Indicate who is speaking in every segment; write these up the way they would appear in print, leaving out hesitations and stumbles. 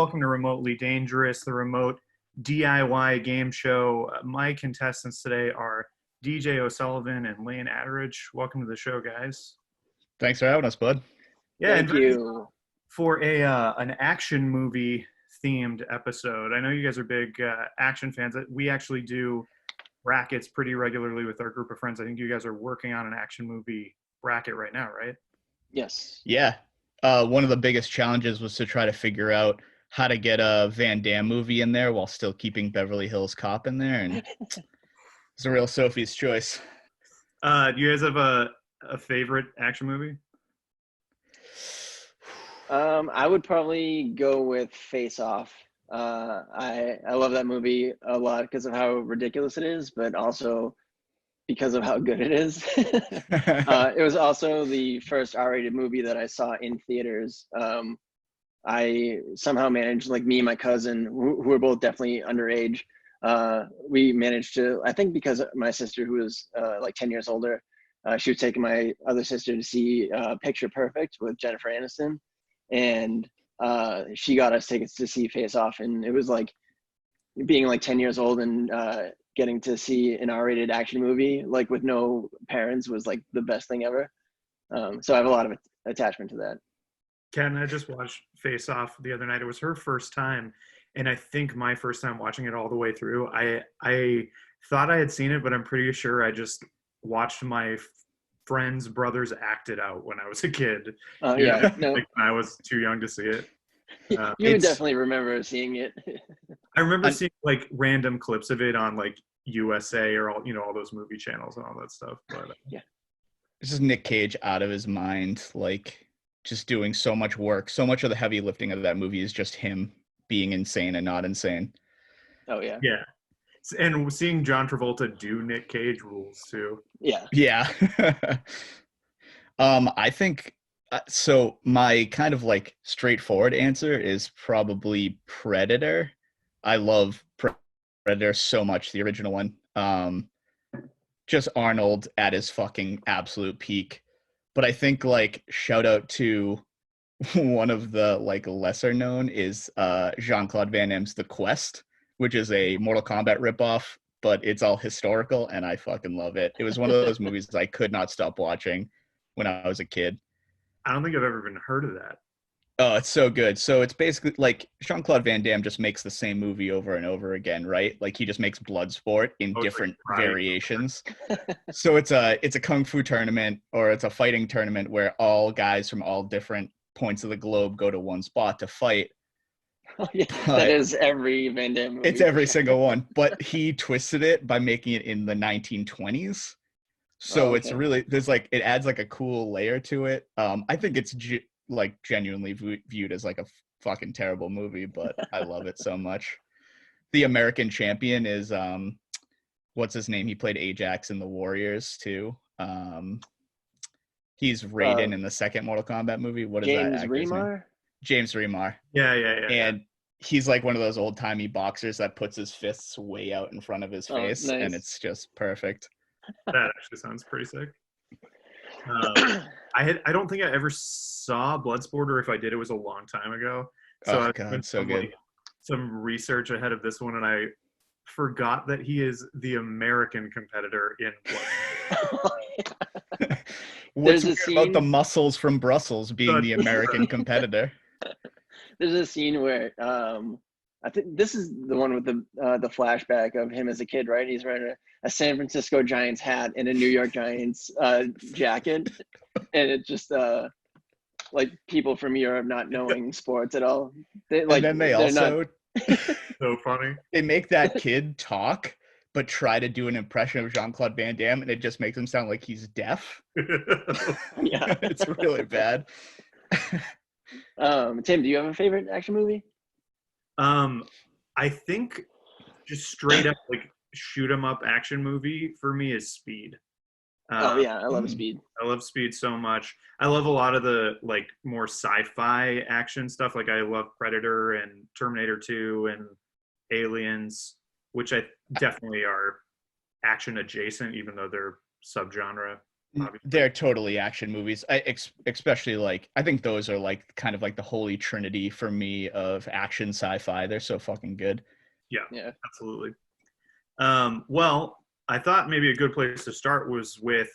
Speaker 1: welcome to Remotely Dangerous, the remote DIY game show. My contestants today are DJ O'Sullivan and Lane Atteridge. Welcome to the show, guys.
Speaker 2: Thanks for having us, bud.
Speaker 1: Yeah,
Speaker 3: Thank you.
Speaker 1: For an action movie themed episode. I know you guys are big action fans. We actually do brackets pretty regularly with our group of friends. I think you guys are working on an action movie bracket right now, right?
Speaker 3: Yes.
Speaker 2: Yeah. One of the biggest challenges was to try to figure out how to get a Van Damme movie in there while still keeping Beverly Hills Cop in there, and it's a real Sophie's choice.
Speaker 1: Do you guys have a favorite action movie?
Speaker 3: I would probably go with Face Off. I love that movie a lot because of how ridiculous it is, but also because of how good it is. It was also the first R-rated movie that I saw in theaters. I somehow managed, like me and my cousin, who were both definitely underage, we managed to, I think because my sister, who was like 10 years older, she was taking my other sister to see Picture Perfect with Jennifer Aniston. And she got us tickets to see Face Off. And it was like being like 10 years old and getting to see an R-rated action movie, like with no parents, was like the best thing ever. So I have a lot of attachment to that.
Speaker 1: Ken, I just watched Face Off the other night. It was her first time, and I think my first time watching it all the way through. I thought I had seen it, but I'm pretty sure I just watched my friends' brothers act it out when I was a kid.
Speaker 3: Yeah, no.
Speaker 1: Like, I was too young to see it.
Speaker 3: You would definitely remember seeing it.
Speaker 1: I remember seeing like random clips of it on like USA or all those movie channels and all that stuff. But
Speaker 3: yeah,
Speaker 2: this is Nick Cage out of his mind, like just doing so much work. So much of the heavy lifting of that movie is just him being insane and not insane.
Speaker 3: Oh yeah.
Speaker 1: Yeah. And seeing John Travolta do Nick Cage rules too.
Speaker 3: Yeah.
Speaker 2: I think so. My kind of like straightforward answer is probably Predator. I love Predator so much, the original one. Just Arnold at his fucking absolute peak. But I think like shout out to one of the like lesser known is Jean-Claude Van Damme's The Quest, which is a Mortal Kombat ripoff, but it's all historical and I fucking love it. It was one of those movies I could not stop watching when I was a kid.
Speaker 1: I don't think I've ever even heard of that.
Speaker 2: Oh, it's so good. So it's basically like Jean-Claude Van Damme just makes the same movie over and over again, right? Like he just makes Bloodsport in different variations. So it's a kung fu tournament or it's a fighting tournament where all guys from all different points of the globe go to one spot to fight.
Speaker 3: Oh, yeah. That is every Van Damme movie.
Speaker 2: It's every single one, but he twisted it by making it in the 1920s. So it's really, there's like, it adds like a cool layer to it. I think it's like genuinely viewed as like a fucking terrible movie, but I love it so much. The American champion is what's his name? He played Ajax in the Warriors too. He's Raiden in the second Mortal Kombat movie. What is
Speaker 3: James
Speaker 2: that actor's
Speaker 3: Remar?
Speaker 2: name? James Remar.
Speaker 1: Yeah.
Speaker 2: And he's like one of those old timey boxers that puts his fists way out in front of his face,
Speaker 3: nice.
Speaker 2: and it's just perfect.
Speaker 1: That actually sounds pretty sick. I don't think I ever saw Bloodsport, or if I did, it was a long time ago. So
Speaker 2: oh God, so good.
Speaker 1: Some research ahead of this one, and I forgot that he is the American competitor in Bloodsport.
Speaker 2: What's weird about the muscles from Brussels being the American competitor?
Speaker 3: There's a scene where I think this is the one with the flashback of him as a kid, right? He's wearing a San Francisco Giants hat and a New York Giants jacket, and it just like people from Europe not knowing sports at all.
Speaker 2: And then they also
Speaker 1: so funny.
Speaker 2: They make that kid talk, but try to do an impression of Jean-Claude Van Damme, and it just makes him sound like he's deaf.
Speaker 3: Yeah,
Speaker 2: it's really bad.
Speaker 3: Tim, do you have a favorite action movie?
Speaker 1: I think just straight up like shoot 'em up action movie for me is Speed.
Speaker 3: I love Speed.
Speaker 1: I love Speed so much. I love a lot of the like more sci-fi action stuff. Like I love Predator and Terminator 2 and Aliens, which I definitely are action adjacent, even though they're subgenre. obviously.
Speaker 2: They're totally action movies. Especially like I think those are like kind of like the holy trinity for me of action sci-fi. They're so fucking good.
Speaker 3: Yeah.
Speaker 1: Absolutely. Well, I thought maybe a good place to start was with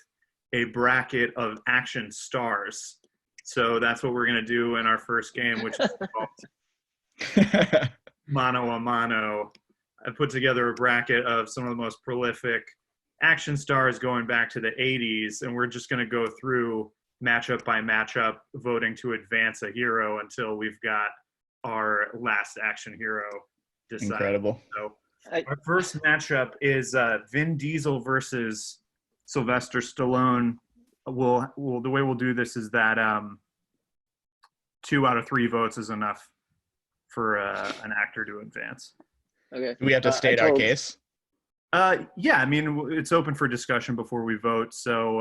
Speaker 1: a bracket of action stars. So that's what we're going to do in our first game, which is called Mano a Mano. I put together a bracket of some of the most prolific action stars going back to the 80s, and we're just going to go through matchup by matchup, voting to advance a hero until we've got our last action hero decided.
Speaker 2: Incredible.
Speaker 1: So our first matchup is Vin Diesel versus Sylvester Stallone. We'll the way we'll do this is that 2 out of 3 votes is enough for an actor to advance.
Speaker 3: Okay.
Speaker 2: Do we have to state our case?
Speaker 1: Yeah, I mean it's open for discussion before we vote. So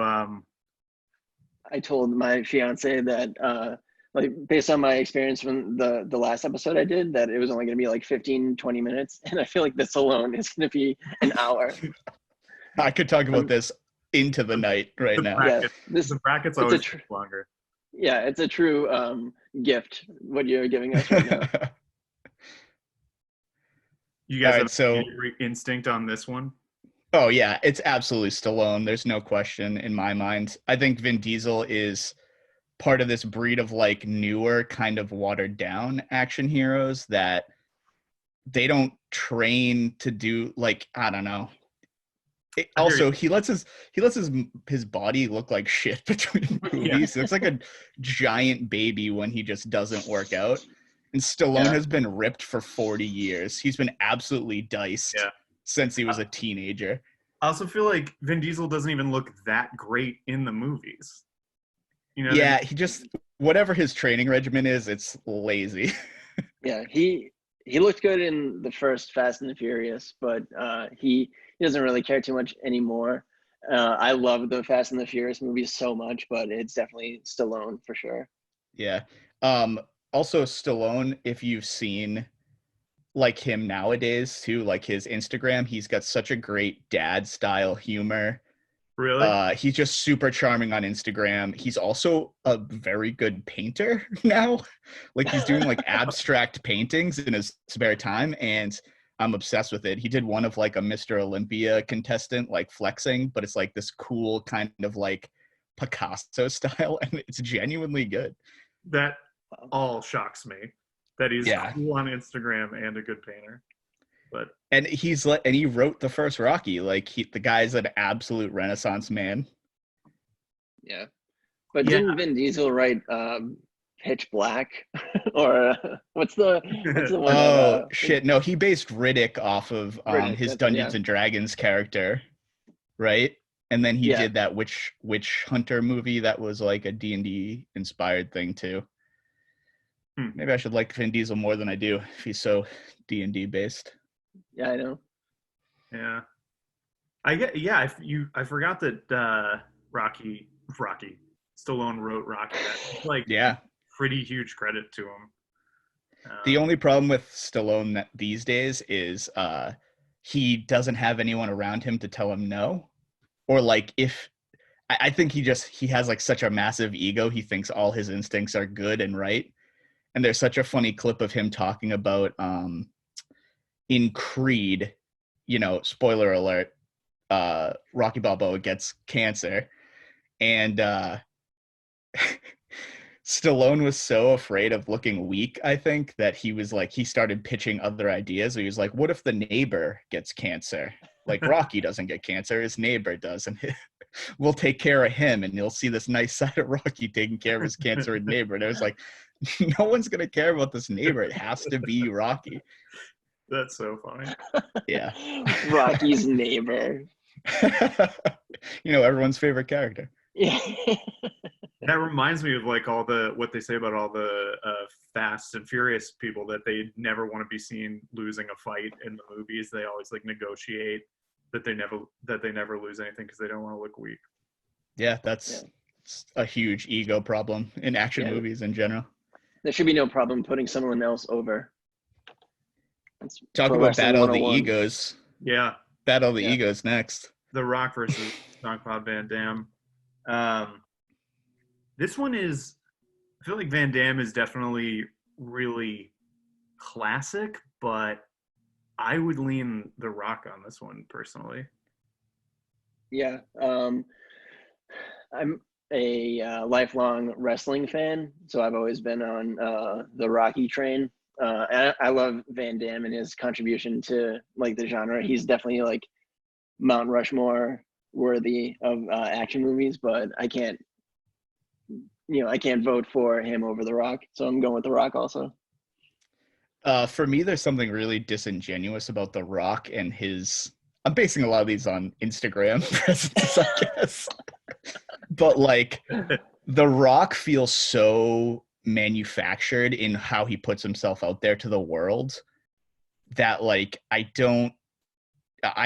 Speaker 3: I told my fiance that like based on my experience from the last episode I did, that it was only going to be like 15-20 minutes, and I feel like this alone is going to be an hour.
Speaker 2: I could talk about this into the night right now.
Speaker 1: The bracket's always longer.
Speaker 3: Yeah, it's a true gift what you're giving us right now.
Speaker 1: You guys have
Speaker 2: so
Speaker 1: instinct on this one?
Speaker 2: Oh yeah, it's absolutely Stallone. There's no question in my mind. I think Vin Diesel is part of this breed of like newer kind of watered down action heroes that they don't train to do, like, I don't know. Also, he lets his body look like shit between movies. He looks like a giant baby when he just doesn't work out. And Stallone has been ripped for 40 years. He's been absolutely diced since he was a teenager.
Speaker 1: I also feel like Vin Diesel doesn't even look that great in the movies. You know?
Speaker 2: Yeah, he just, whatever his training regimen is, it's lazy.
Speaker 3: Yeah, he looked good in the first Fast and the Furious, but he doesn't really care too much anymore. I love the Fast and the Furious movies so much, but it's definitely Stallone for sure.
Speaker 2: Yeah. Also, Stallone, if you've seen like him nowadays too, like his Instagram, he's got such a great dad style humor.
Speaker 1: Really?
Speaker 2: He's just super charming on Instagram. He's also a very good painter now. Like he's doing like abstract paintings in his spare time, and I'm obsessed with it. He did one of like a Mr. Olympia contestant like flexing, but it's like this cool kind of like Picasso style, and it's genuinely good.
Speaker 1: That all shocks me that he's cool on Instagram and a good painter. But
Speaker 2: and he wrote the first Rocky. Like the guy's an absolute Renaissance man.
Speaker 3: Yeah, but didn't Vin Diesel write Pitch Black or what's the one?
Speaker 2: Oh shit! No, he based Riddick off of his Dungeons and Dragons character, right? And then he did that witch hunter movie that was like a D&D inspired thing too. Maybe I should like Vin Diesel more than I do if he's so D&D based.
Speaker 3: Yeah, I know.
Speaker 1: Yeah, I forgot that Rocky Stallone wrote Rocky. That's like pretty huge credit to him.
Speaker 2: The only problem with Stallone these days is he doesn't have anyone around him to tell him no, or like if I think he has like such a massive ego, he thinks all his instincts are good and right. And there's such a funny clip of him talking about in Creed, you know, spoiler alert, Rocky Balboa gets cancer, and Stallone was so afraid of looking weak, I think, that he started pitching other ideas. He was like, what if the neighbor gets cancer? Like Rocky doesn't get cancer, his neighbor does, and we'll take care of him, and you'll see this nice side of Rocky taking care of his cancer neighbor. And I was like, no one's gonna care about this neighbor. It has to be Rocky.
Speaker 1: That's so funny.
Speaker 2: Yeah.
Speaker 3: Rocky's neighbor.
Speaker 2: You know, everyone's favorite character.
Speaker 3: Yeah.
Speaker 1: That reminds me of like what they say about all the Fast and Furious people, that they never want to be seen losing a fight in the movies. They always like negotiate that they never lose anything because they don't want to look weak.
Speaker 2: Yeah, that's a huge ego problem in action movies in general.
Speaker 3: There should be no problem putting someone else over.
Speaker 2: Talk about Battle of the Egos.
Speaker 1: Yeah.
Speaker 2: Battle of the Egos next.
Speaker 1: The Rock versus Jean-Claude Van Damme. Um, this one is, I feel like Van Damme is definitely really classic, but I would lean The Rock on this one personally.
Speaker 3: Yeah. I'm a lifelong wrestling fan, so I've always been on the Rocky train. And I love Van Damme and his contribution to like the genre. He's definitely like Mount Rushmore worthy of action movies, but I can't vote for him over The Rock, so I'm going with The Rock also.
Speaker 2: For me, there's something really disingenuous about The Rock and his. I'm basing a lot of these on Instagram presence, I guess. But like, The Rock feels so manufactured in how he puts himself out there to the world that like I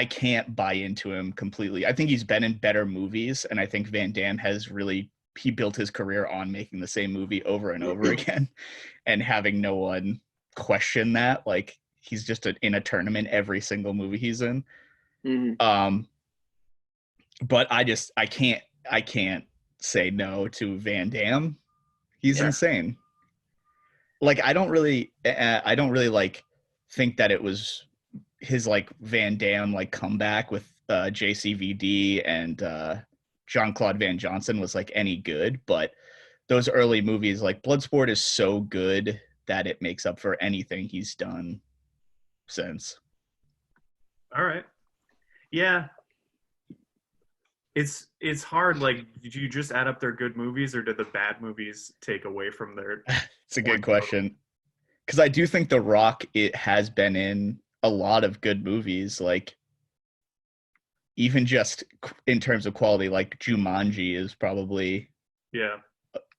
Speaker 2: can't buy into him completely. I think he's been in better movies, and I think Van Damme has really he built his career on making the same movie over and over again, and having no one question that. Like he's just in a tournament every single movie he's in.
Speaker 3: Hmm.
Speaker 2: But I can't say no to Van Damme. He's
Speaker 1: Yeah.
Speaker 2: insane. Like I don't really like think that it was his like Van Damme like comeback with JCVD and Jean-Claude Van Johnson was like any good, but those early movies like Bloodsport is so good that it makes up for anything he's done since.
Speaker 1: All right. Yeah, it's hard. Like, did you just add up their good movies, or did the bad movies take away from their
Speaker 2: It's a good
Speaker 1: point?
Speaker 2: question because I do think The Rock it has been in a lot of good movies, like even just in terms of quality, like Jumanji is probably
Speaker 1: Yeah.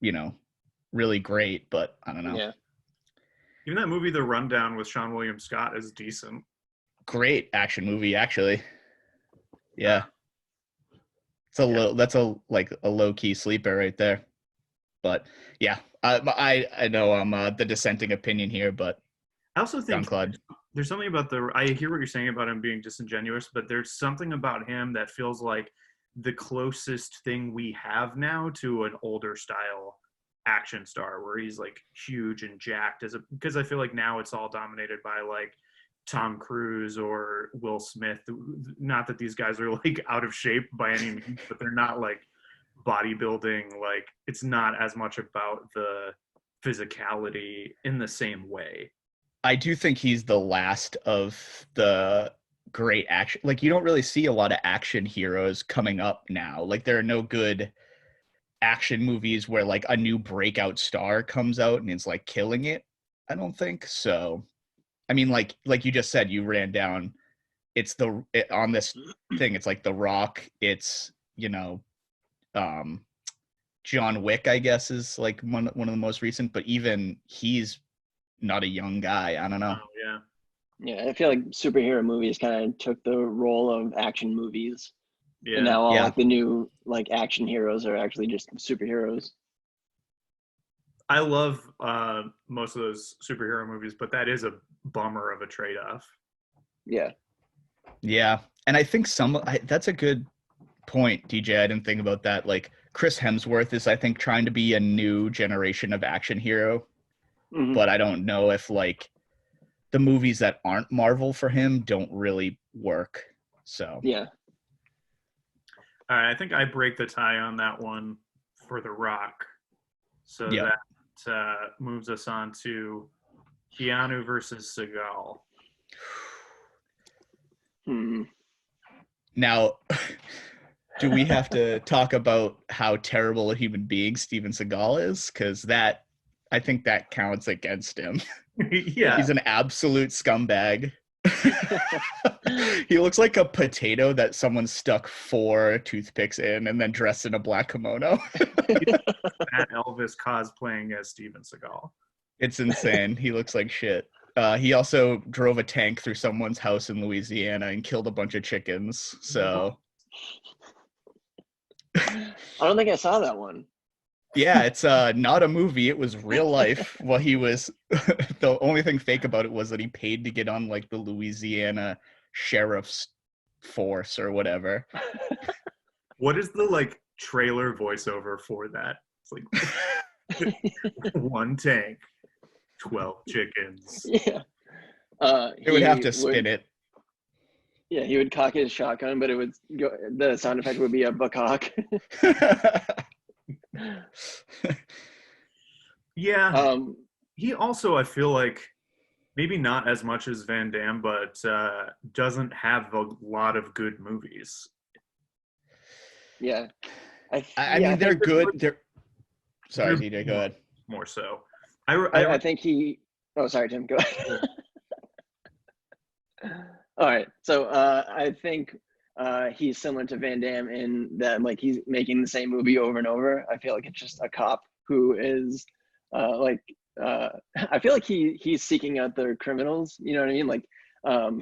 Speaker 2: you know really great, but I don't know.
Speaker 3: Yeah.
Speaker 1: Even that movie, The Rundown, with Sean William Scott, is decent.
Speaker 2: Great action movie, actually.
Speaker 1: Uh,
Speaker 2: Yeah, it's a
Speaker 1: yeah.
Speaker 2: low. That's a like a low key sleeper right there. But yeah, I know I'm the dissenting opinion here, but
Speaker 1: I also
Speaker 2: John
Speaker 1: think
Speaker 2: Claude.
Speaker 1: there's something about the. I hear what you're saying about him being disingenuous, but there's something about him that feels like the closest thing we have now to an older style action star, where he's like huge and jacked. Because I feel like now it's all dominated by like Tom Cruise or Will Smith. Not that these guys are like out of shape by any means, but they're not like bodybuilding. Like it's not as much about the physicality in the same way.
Speaker 2: I do think he's the last of the great action. Like you don't really see a lot of action heroes coming up now. Like there are no good action movies where like a new breakout star comes out and is like killing it. I don't think so. I mean, like you just said, you ran down. On this thing. It's like The Rock. It's um, John Wick. I guess is like one of the most recent. But even he's not a young guy. I don't
Speaker 1: Oh
Speaker 2: know.
Speaker 1: yeah,
Speaker 3: Yeah. I feel like superhero movies kind of took the role of action movies, and
Speaker 1: yeah.
Speaker 3: now all
Speaker 2: Yeah,
Speaker 3: like the new like action heroes are actually just superheroes.
Speaker 1: I love most of those superhero movies, but that is a bummer of a trade-off.
Speaker 3: Yeah.
Speaker 2: yeah. And I think that's a good point, DJ. I didn't think about that. Like Chris Hemsworth is, I think, trying to be a new generation of action hero,
Speaker 3: Hmm.
Speaker 2: but I don't know if like the movies that aren't Marvel for him don't really work. So
Speaker 3: Yeah.
Speaker 1: All right, I think I break the tie on that one for The Rock. So
Speaker 2: yeah.
Speaker 1: that moves us on to Keanu versus Seagal.
Speaker 3: Hmm.
Speaker 2: Now, do we have to talk about how terrible a human being Steven Seagal is? Because I think that counts against him.
Speaker 1: Yeah,
Speaker 2: He's an absolute scumbag. He looks like a potato that someone stuck 4 toothpicks in and then dressed in a black kimono.
Speaker 1: Matt Elvis cosplaying as Steven Seagal.
Speaker 2: It's insane. He looks like shit. He also drove a tank through someone's house in Louisiana and killed a bunch of chickens. So
Speaker 3: I don't think I saw that one.
Speaker 2: yeah, it's not a movie. It was real life. Well, he was the only thing fake about it was that he paid to get on like the Louisiana sheriff's force or whatever.
Speaker 1: What is the like trailer voiceover for that. It's like one tank, 12 chickens.
Speaker 3: Yeah.
Speaker 2: It would have to
Speaker 3: He
Speaker 2: spin it.
Speaker 3: Yeah, he would cock his shotgun, but it would go. The sound effect would be a buckcock.
Speaker 1: Yeah. He also, I feel like, maybe not as much as Van Damme, but doesn't have a lot of good movies.
Speaker 3: Yeah.
Speaker 2: I mean, they're good. Sorry,
Speaker 1: they're
Speaker 2: DJ, go ahead.
Speaker 1: More so.
Speaker 3: I think he. Oh, sorry, Tim. Go ahead. All right. So I think he's similar to Van Damme in that, like, he's making the same movie over and over. I feel like it's just a cop who is I feel like he's seeking out the criminals. You know what I mean? Like,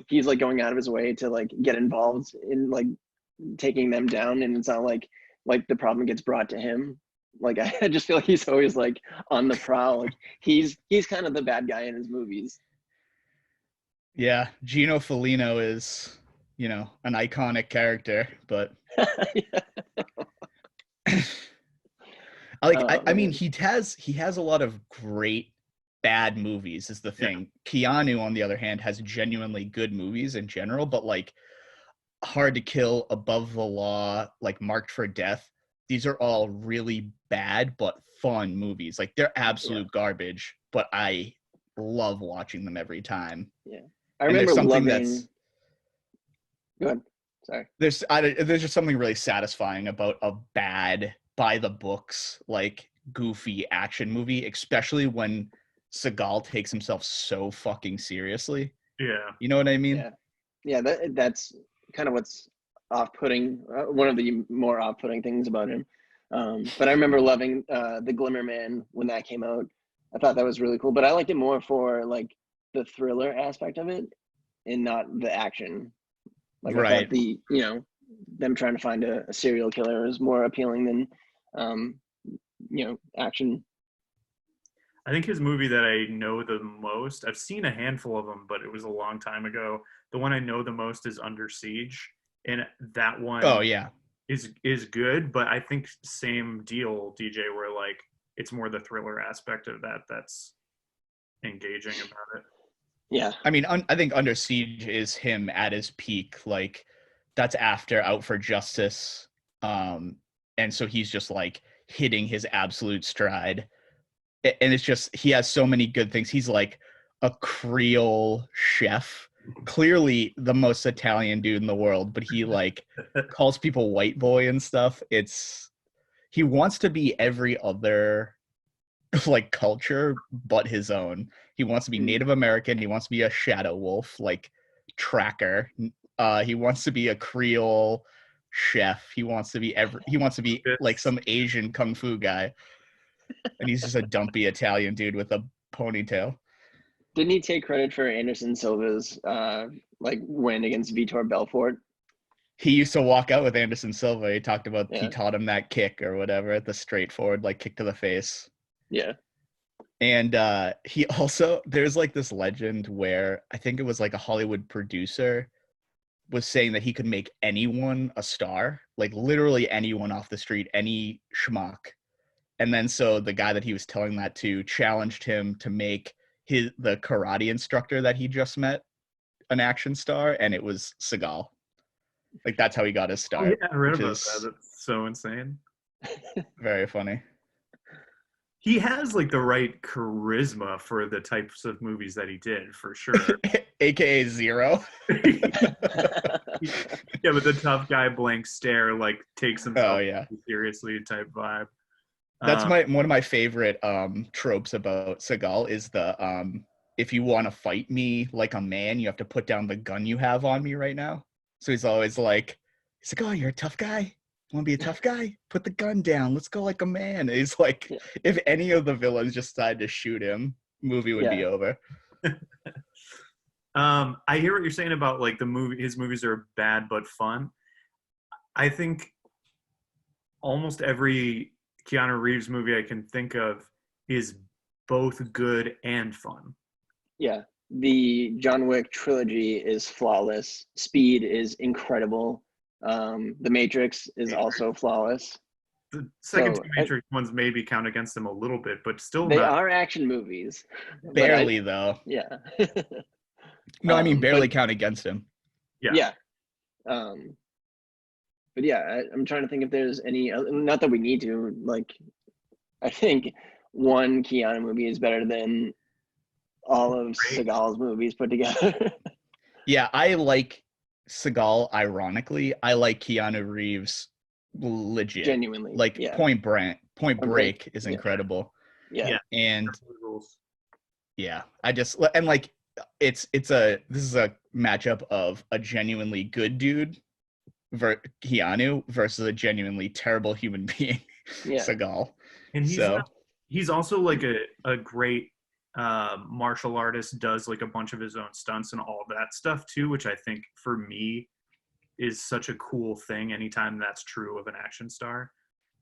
Speaker 3: he's like going out of his way to like get involved in like taking them down, and it's not like the problem gets brought to him. Like, I just feel like he's always like on the prowl. Like, he's kind of the bad guy in his movies.
Speaker 2: Yeah, Gino Felino is, you know, an iconic character, but I mean, he has a lot of great bad movies is the thing. Yeah. Keanu, on the other hand, has genuinely good movies in general, but like Hard to Kill, Above the Law, like Marked for Death, these are all really bad but fun movies. Like, they're absolute garbage, but I love watching them every time.
Speaker 3: Yeah. I remember loving. Go ahead. Sorry.
Speaker 2: There's just something really satisfying about a bad, by the books, like goofy action movie, especially when Seagal takes himself so fucking seriously.
Speaker 1: Yeah.
Speaker 2: You know what I mean?
Speaker 3: Yeah. That's kind of what's off-putting. One of the more off-putting things about him. But I remember loving The Glimmer Man when that came out. I thought that was really cool, but I liked it more for like the thriller aspect of it and not the action. Like, right. I thought them trying to find a serial killer is more appealing than action.
Speaker 1: I think his movie that I know the most, I've seen a handful of them, but it was a long time ago. The one I know the most is Under Siege, and that one is good, but I think same deal, DJ, where like it's more the thriller aspect of that that's engaging about it.
Speaker 3: Yeah.
Speaker 2: I mean, I think Under Siege is him at his peak. Like, that's after Out for Justice. And so he's just like hitting his absolute stride. And it's just, he has so many good things. He's like a Creole chef, clearly the most Italian dude in the world, but he like calls people white boy and stuff. He wants to be every other like culture but his own. He wants to be Native American. He wants to be a shadow wolf, like tracker. He wants to be a Creole chef. He wants to be like some Asian kung fu guy. And he's just a dumpy Italian dude with a ponytail.
Speaker 3: Didn't he take credit for Anderson Silva's win against Vitor Belfort?
Speaker 2: He used to walk out with Anderson Silva. He talked about he taught him that kick or whatever, at the straightforward like kick to the face.
Speaker 3: Yeah.
Speaker 2: And he also, there's like this legend where I think it was like a Hollywood producer was saying that he could make anyone a star, like literally anyone off the street, any schmuck. And then so the guy that he was telling that to challenged him to make the karate instructor that he just met an action star, and it was Seagal. Like, that's how he got his start.
Speaker 1: Oh, yeah, I read about that. That's so insane.
Speaker 2: Very funny.
Speaker 1: He has like the right charisma for the types of movies that he did, for sure.
Speaker 2: AKA Zero.
Speaker 1: Yeah, but the tough guy blank stare like takes himself seriously type vibe.
Speaker 2: That's one of my favorite tropes about Seagal is the if you want to fight me like a man, you have to put down the gun you have on me right now. So he's always like, oh, you're a tough guy? Want to be a tough guy? Put the gun down. Let's go like a man. And he's like, if any of the villains just decided to shoot him, movie would be over.
Speaker 1: I hear what you're saying about like his movies are bad but fun. I think almost every Keanu Reeves movie I can think of is both good and fun.
Speaker 3: Yeah. The John Wick trilogy is flawless. Speed is incredible. The Matrix is also flawless.
Speaker 1: the second
Speaker 3: So
Speaker 1: two Matrix ones maybe count against them a little bit, but still
Speaker 3: they
Speaker 1: not.
Speaker 3: are action movies, but
Speaker 2: Barely though.
Speaker 3: yeah.
Speaker 2: No, I mean barely
Speaker 3: But
Speaker 2: count against him.
Speaker 1: Yeah.
Speaker 3: yeah. But yeah, I'm trying to think if there's any. Not that we need to. Like, I think one Keanu movie is better than all of
Speaker 1: Great.
Speaker 3: Seagal's movies put together.
Speaker 2: Yeah, I like Seagal. Ironically, I like Keanu Reeves. Legit,
Speaker 3: Genuinely,
Speaker 2: like
Speaker 3: yeah.
Speaker 2: Point
Speaker 3: Break,
Speaker 2: Break is
Speaker 3: yeah.
Speaker 2: incredible,
Speaker 3: Yeah.
Speaker 2: and
Speaker 1: Rules.
Speaker 2: yeah, I just and like this is a matchup of a genuinely good dude, Keanu, versus a genuinely terrible human being,
Speaker 3: Yeah.
Speaker 2: Seagal.
Speaker 1: And
Speaker 2: So
Speaker 1: he's also like a great martial artist, does like a bunch of his own stunts and all that stuff too, which I think for me is such a cool thing anytime that's true of an action star.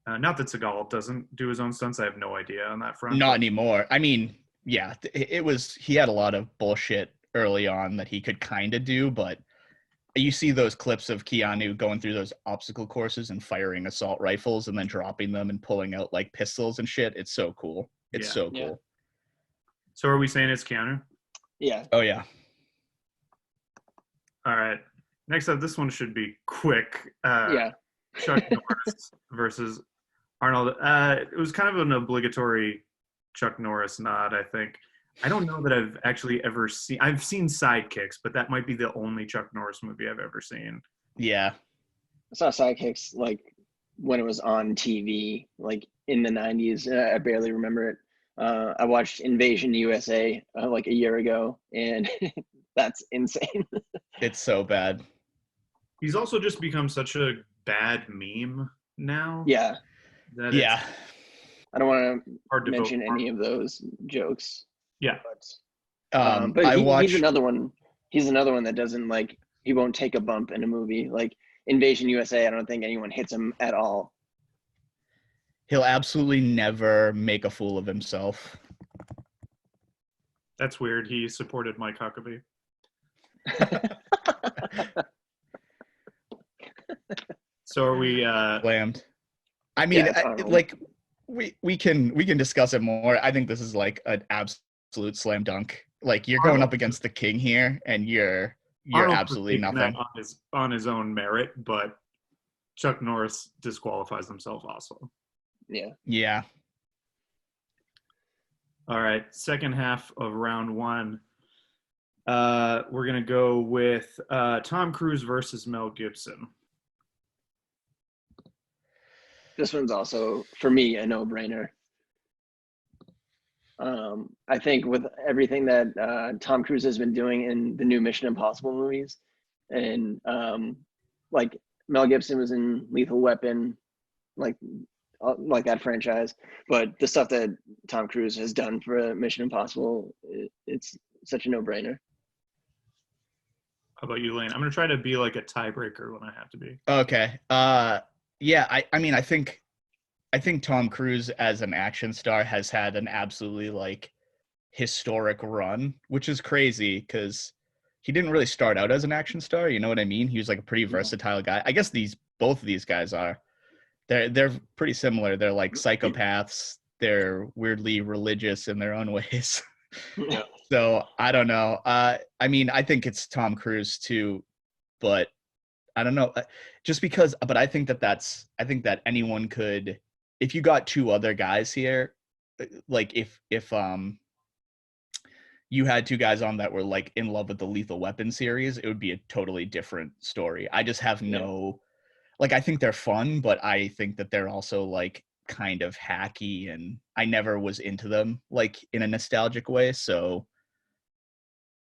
Speaker 1: Not that Seagal doesn't do his own stunts. I have no idea on that front.
Speaker 2: not
Speaker 1: But
Speaker 2: anymore. I mean, yeah, he had a lot of bullshit early on that he could kind of do, but you see those clips of Keanu going through those obstacle courses and firing assault rifles and then dropping them and pulling out like pistols and shit. It's so cool. It's
Speaker 1: Yeah.
Speaker 2: so
Speaker 3: Yeah.
Speaker 2: cool.
Speaker 1: So are we saying it's Keanu?
Speaker 3: Yeah.
Speaker 2: Oh yeah.
Speaker 1: All right. Next up, this one should be quick.
Speaker 3: Yeah.
Speaker 1: Chuck Norris versus Arnold. It was kind of an obligatory Chuck Norris nod, I think. I don't know that I've actually ever seen. I've seen Sidekicks, but that might be the only Chuck Norris movie I've ever seen.
Speaker 2: Yeah.
Speaker 3: I saw Sidekicks like when it was on TV, like in the 90s. I barely remember it. I watched Invasion USA like a year ago, and that's insane.
Speaker 2: It's so bad.
Speaker 1: He's also just become such a bad meme now.
Speaker 3: Yeah.
Speaker 1: That
Speaker 2: Yeah.
Speaker 1: it's
Speaker 3: I don't want to
Speaker 1: hard to
Speaker 3: mention
Speaker 1: vote
Speaker 3: any of those jokes.
Speaker 1: Yeah.
Speaker 3: But
Speaker 2: I
Speaker 3: he's
Speaker 2: watched
Speaker 3: another one. He's another one that doesn't like. He won't take a bump in a movie. Like Invasion USA, I don't think anyone hits him at all.
Speaker 2: he'll absolutely never make a fool of himself.
Speaker 1: That's weird. He supported Mike Huckabee. So are we
Speaker 2: Slammed. I mean,
Speaker 3: Yeah, it's Arnold.
Speaker 2: like we can discuss it more. I think this is like an absolute slam dunk. Like you're going up against the king here, and you're
Speaker 1: Arnold
Speaker 2: absolutely
Speaker 1: was taking that
Speaker 2: nothing.
Speaker 1: on his own merit, but Chuck Norris disqualifies himself also.
Speaker 3: Yeah.
Speaker 2: Yeah.
Speaker 1: All right, second half of round one. We're gonna go with Tom Cruise versus Mel Gibson.
Speaker 3: This one's also for me a no-brainer. I think with everything that Tom Cruise has been doing in the new Mission Impossible movies, and like Mel Gibson was in Lethal Weapon, like that franchise, but the stuff that Tom Cruise has done for Mission Impossible, it's such a no-brainer.
Speaker 1: How about you, Lane? I'm gonna try to be like a tiebreaker when I have to be.
Speaker 2: Okay. Yeah, I mean I think Tom Cruise as an action star has had an absolutely like historic run, which is crazy because he didn't really start out as an action star, you know what I mean? He was like a pretty versatile guy. I guess both of these guys are. They're pretty similar. They're like psychopaths. They're weirdly religious in their own ways.
Speaker 1: Yeah.
Speaker 2: So I don't know. I mean, I think it's Tom Cruise too, but I don't know. Just because, but I think that anyone could, if you got two other guys here, like if you had two guys on that were like in love with the Lethal Weapon series, it would be a totally different story. I just have no, like, I think they're fun, but I think that they're also like kind of hacky, and I never was into them like in a nostalgic way. So,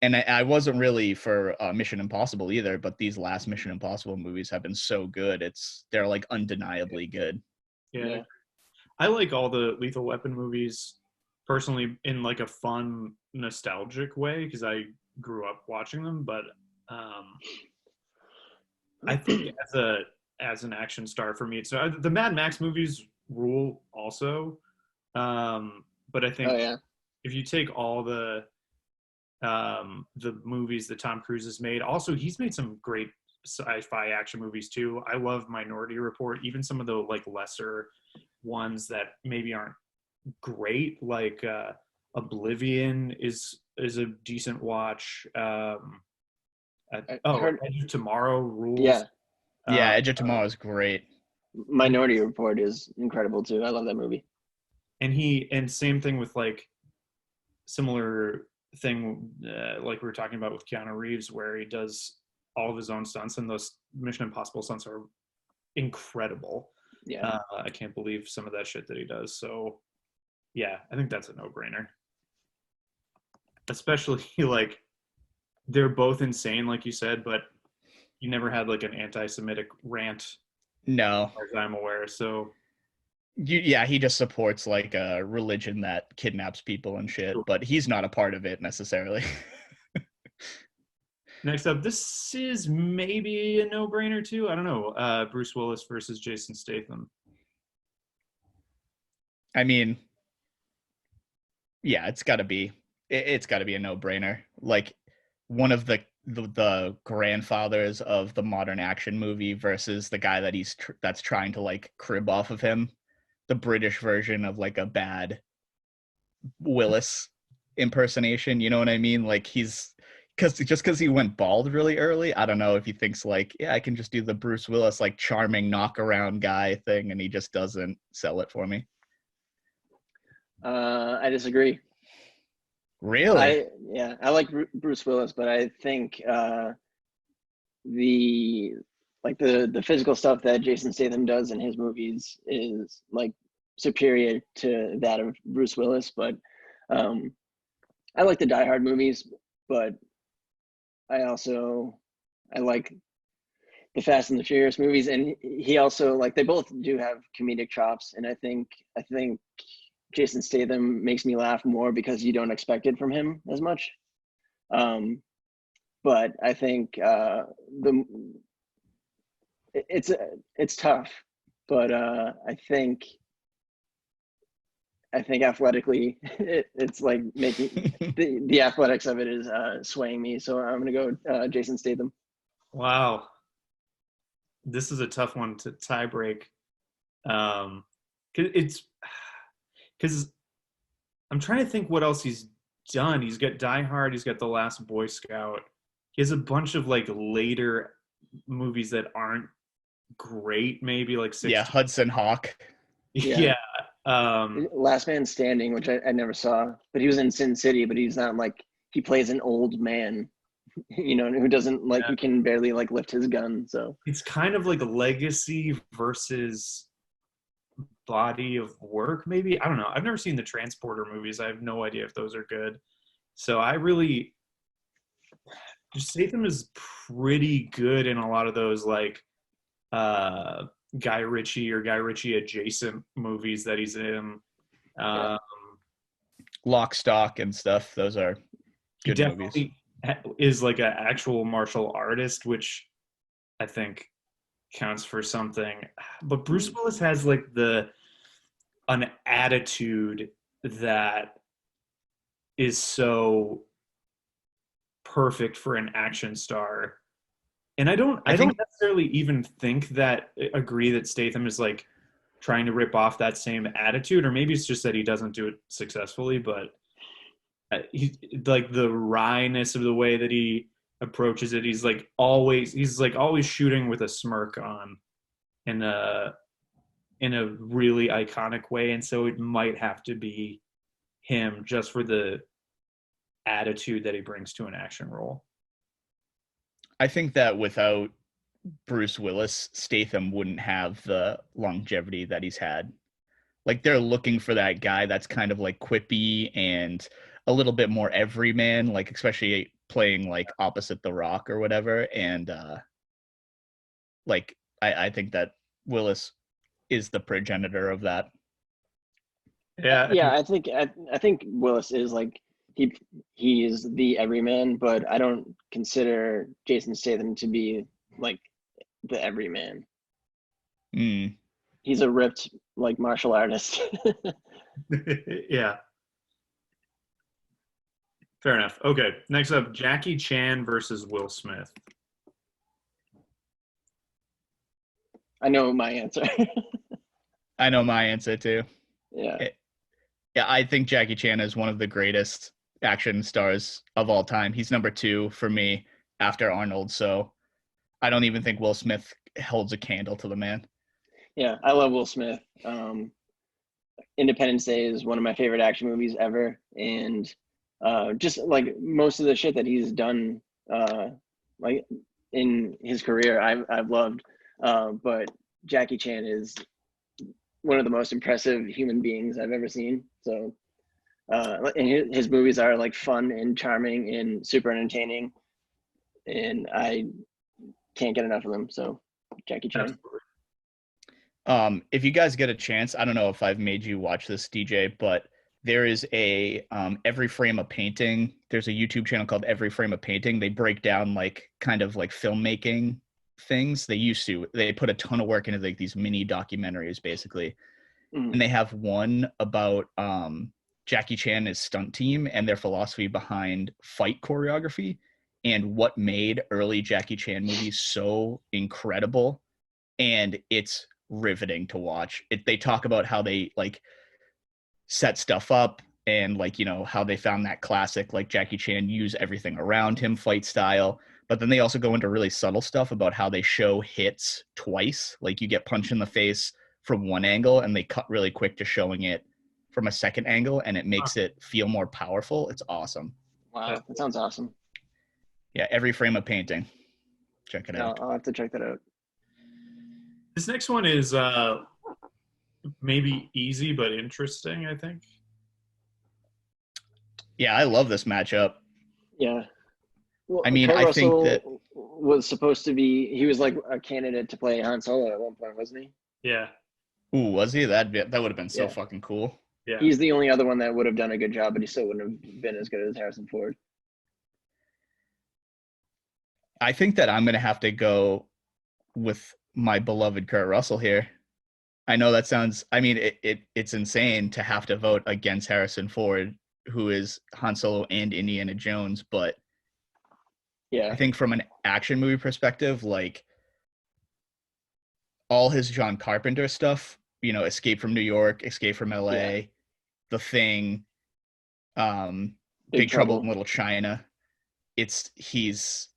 Speaker 2: and I wasn't really for Mission Impossible either, but these last Mission Impossible movies have been so good. They're like undeniably good.
Speaker 1: Yeah. I like all the Lethal Weapon movies personally in like a fun, nostalgic way because I grew up watching them. But I think as an action star for me, so the Mad Max movies rule also. But I think if you take all the movies that Tom Cruise has made, also he's made some great sci-fi action movies too. I love Minority Report, even some of the like lesser ones that maybe aren't great, like Oblivion is a decent watch.
Speaker 3: I heard,
Speaker 1: Edge of Tomorrow rules.
Speaker 3: yeah,
Speaker 2: Yeah,
Speaker 1: Uh,
Speaker 2: Edge of Tomorrow is great.
Speaker 3: Minority Report is incredible too. I love that movie.
Speaker 1: and same thing with like similar thing like we were talking about with Keanu Reeves, where he does all of his own stunts, and those Mission Impossible stunts are incredible.
Speaker 3: Yeah.
Speaker 1: I can't believe some of that shit that he does. So yeah, I think that's a no-brainer. Especially like they're both insane, like you said, but you never had like an anti-Semitic rant, as
Speaker 2: No.
Speaker 1: far as I'm aware. So
Speaker 2: Yeah, he just supports like a religion that kidnaps people and shit, but he's not a part of it necessarily.
Speaker 1: next up, this is maybe a no-brainer too. I don't know. Bruce Willis versus Jason Statham.
Speaker 2: I mean, yeah, it's got to be a no-brainer. Like one of the grandfathers of the modern action movie versus the guy that that's trying to like crib off of him, the British version of like a bad Willis impersonation, you know what I mean? Like he's because he went bald really early, I don't know if he thinks like, yeah, I can just do the Bruce Willis like charming knock around guy thing, and he just doesn't sell it for me.
Speaker 3: I disagree.
Speaker 2: Really?
Speaker 3: I like Bruce Willis, but I think the the physical stuff that Jason Statham does in his movies is like superior to that of Bruce Willis. But I like the Die Hard movies, but I like the Fast and the Furious movies, and he also like they both do have comedic chops, and I think Jason Statham makes me laugh more because you don't expect it from him as much. But I think the it's tough, but I think athletically it's like making the athletics of it is swaying me. So I'm gonna go Jason Statham.
Speaker 1: Wow, this is a tough one to tie break. It's because I'm trying to think what else he's done. He's got Die Hard. He's got The Last Boy Scout. He has a bunch of like later movies that aren't great. Maybe like 60.
Speaker 2: Yeah, Hudson Hawk.
Speaker 1: Yeah.
Speaker 3: Last Man Standing, which I never saw, but he was in Sin City, but he's not like he plays an old man, you know, who doesn't like who can barely like lift his gun. So
Speaker 1: it's kind of like a legacy versus body of work, maybe. I don't know. I've never seen the Transporter movies. I have no idea if those are good. So I really Statham is pretty good in a lot of those like Guy Ritchie or Guy Ritchie adjacent movies that he's in.
Speaker 2: Lock, Stock, and stuff. Those are good
Speaker 1: he
Speaker 2: movies.
Speaker 1: Is like an actual martial artist, which I think counts for something. But Bruce Willis has like an attitude that is so perfect for an action star. And I don't necessarily even agree that Statham is like trying to rip off that same attitude, or maybe it's just that he doesn't do it successfully, but he like the wryness of the way that he approaches it. He's like always shooting with a smirk on in a really iconic way. And so it might have to be him just for the attitude that he brings to an action role.
Speaker 2: I think that without Bruce Willis, Statham wouldn't have the longevity that he's had. Like they're looking for that guy that's kind of like quippy and a little bit more everyman, like especially playing like opposite The Rock or whatever. And like I think that Willis is the progenitor of that.
Speaker 3: Yeah, I think Willis is like he is the everyman, but I don't consider Jason Statham to be like the everyman. He's a ripped like martial artist.
Speaker 1: Yeah. Fair enough. Okay, next up, Jackie Chan versus Will Smith.
Speaker 3: I know my answer.
Speaker 2: I know my answer too.
Speaker 3: Yeah.
Speaker 2: Yeah, I think Jackie Chan is one of the greatest action stars of all time. He's number 2 for me after Arnold. So I don't even think Will Smith holds a candle to the man.
Speaker 3: Yeah. I love Will Smith. Independence Day is one of my favorite action movies ever. And just like most of the shit that he's done, like in his career, I've loved. But Jackie Chan is one of the most impressive human beings I've ever seen. So, and his movies are like fun and charming and super entertaining, and I can't get enough of them. So, Jackie Chan.
Speaker 1: Absolutely.
Speaker 2: If you guys get a chance, I don't know if I've made you watch this, DJ, but there is a Every Frame a Painting. There's a YouTube channel called Every Frame a Painting. They break down like kind of like filmmaking things. They put a ton of work into like these mini documentaries basically.
Speaker 3: Mm.
Speaker 2: And they have one about Jackie Chan and his stunt team and their philosophy behind fight choreography and what made early Jackie Chan movies so incredible. And it's riveting to watch. They talk about how they like set stuff up and like, you know, how they found that classic like Jackie Chan use everything around him fight style. But then they also go into really subtle stuff about how they show hits twice. Like you get punched in the face from one angle and they cut really quick to showing it from a second angle, and it makes it feel more powerful. It's awesome.
Speaker 3: Wow, that sounds awesome.
Speaker 2: Yeah, Every Frame a Painting. Check it out.
Speaker 3: I'll have to check that out.
Speaker 1: This next one is maybe easy but interesting, I think.
Speaker 2: Yeah, I love this matchup.
Speaker 3: Yeah. Well,
Speaker 2: I mean,
Speaker 3: Kurt
Speaker 2: I
Speaker 3: Russell
Speaker 2: think that
Speaker 3: was supposed to be. He was like a candidate to play Han Solo at one point, wasn't he?
Speaker 1: Yeah.
Speaker 2: ooh, was he? That would have been so
Speaker 3: Yeah.
Speaker 2: fucking cool.
Speaker 1: Yeah.
Speaker 3: He's the only other one that would have done a good job, but he still wouldn't have been as good as Harrison Ford.
Speaker 2: I think that I'm gonna have to go with my beloved Kurt Russell here. I know that sounds, I mean, it's insane to have to vote against Harrison Ford, who is Han Solo and Indiana Jones, but
Speaker 3: Yeah.
Speaker 2: I think from an action movie perspective, like all his John Carpenter stuff, you know, Escape from New York, Escape from LA,
Speaker 3: Yeah.
Speaker 2: The Thing, Big Trouble in Little China, he's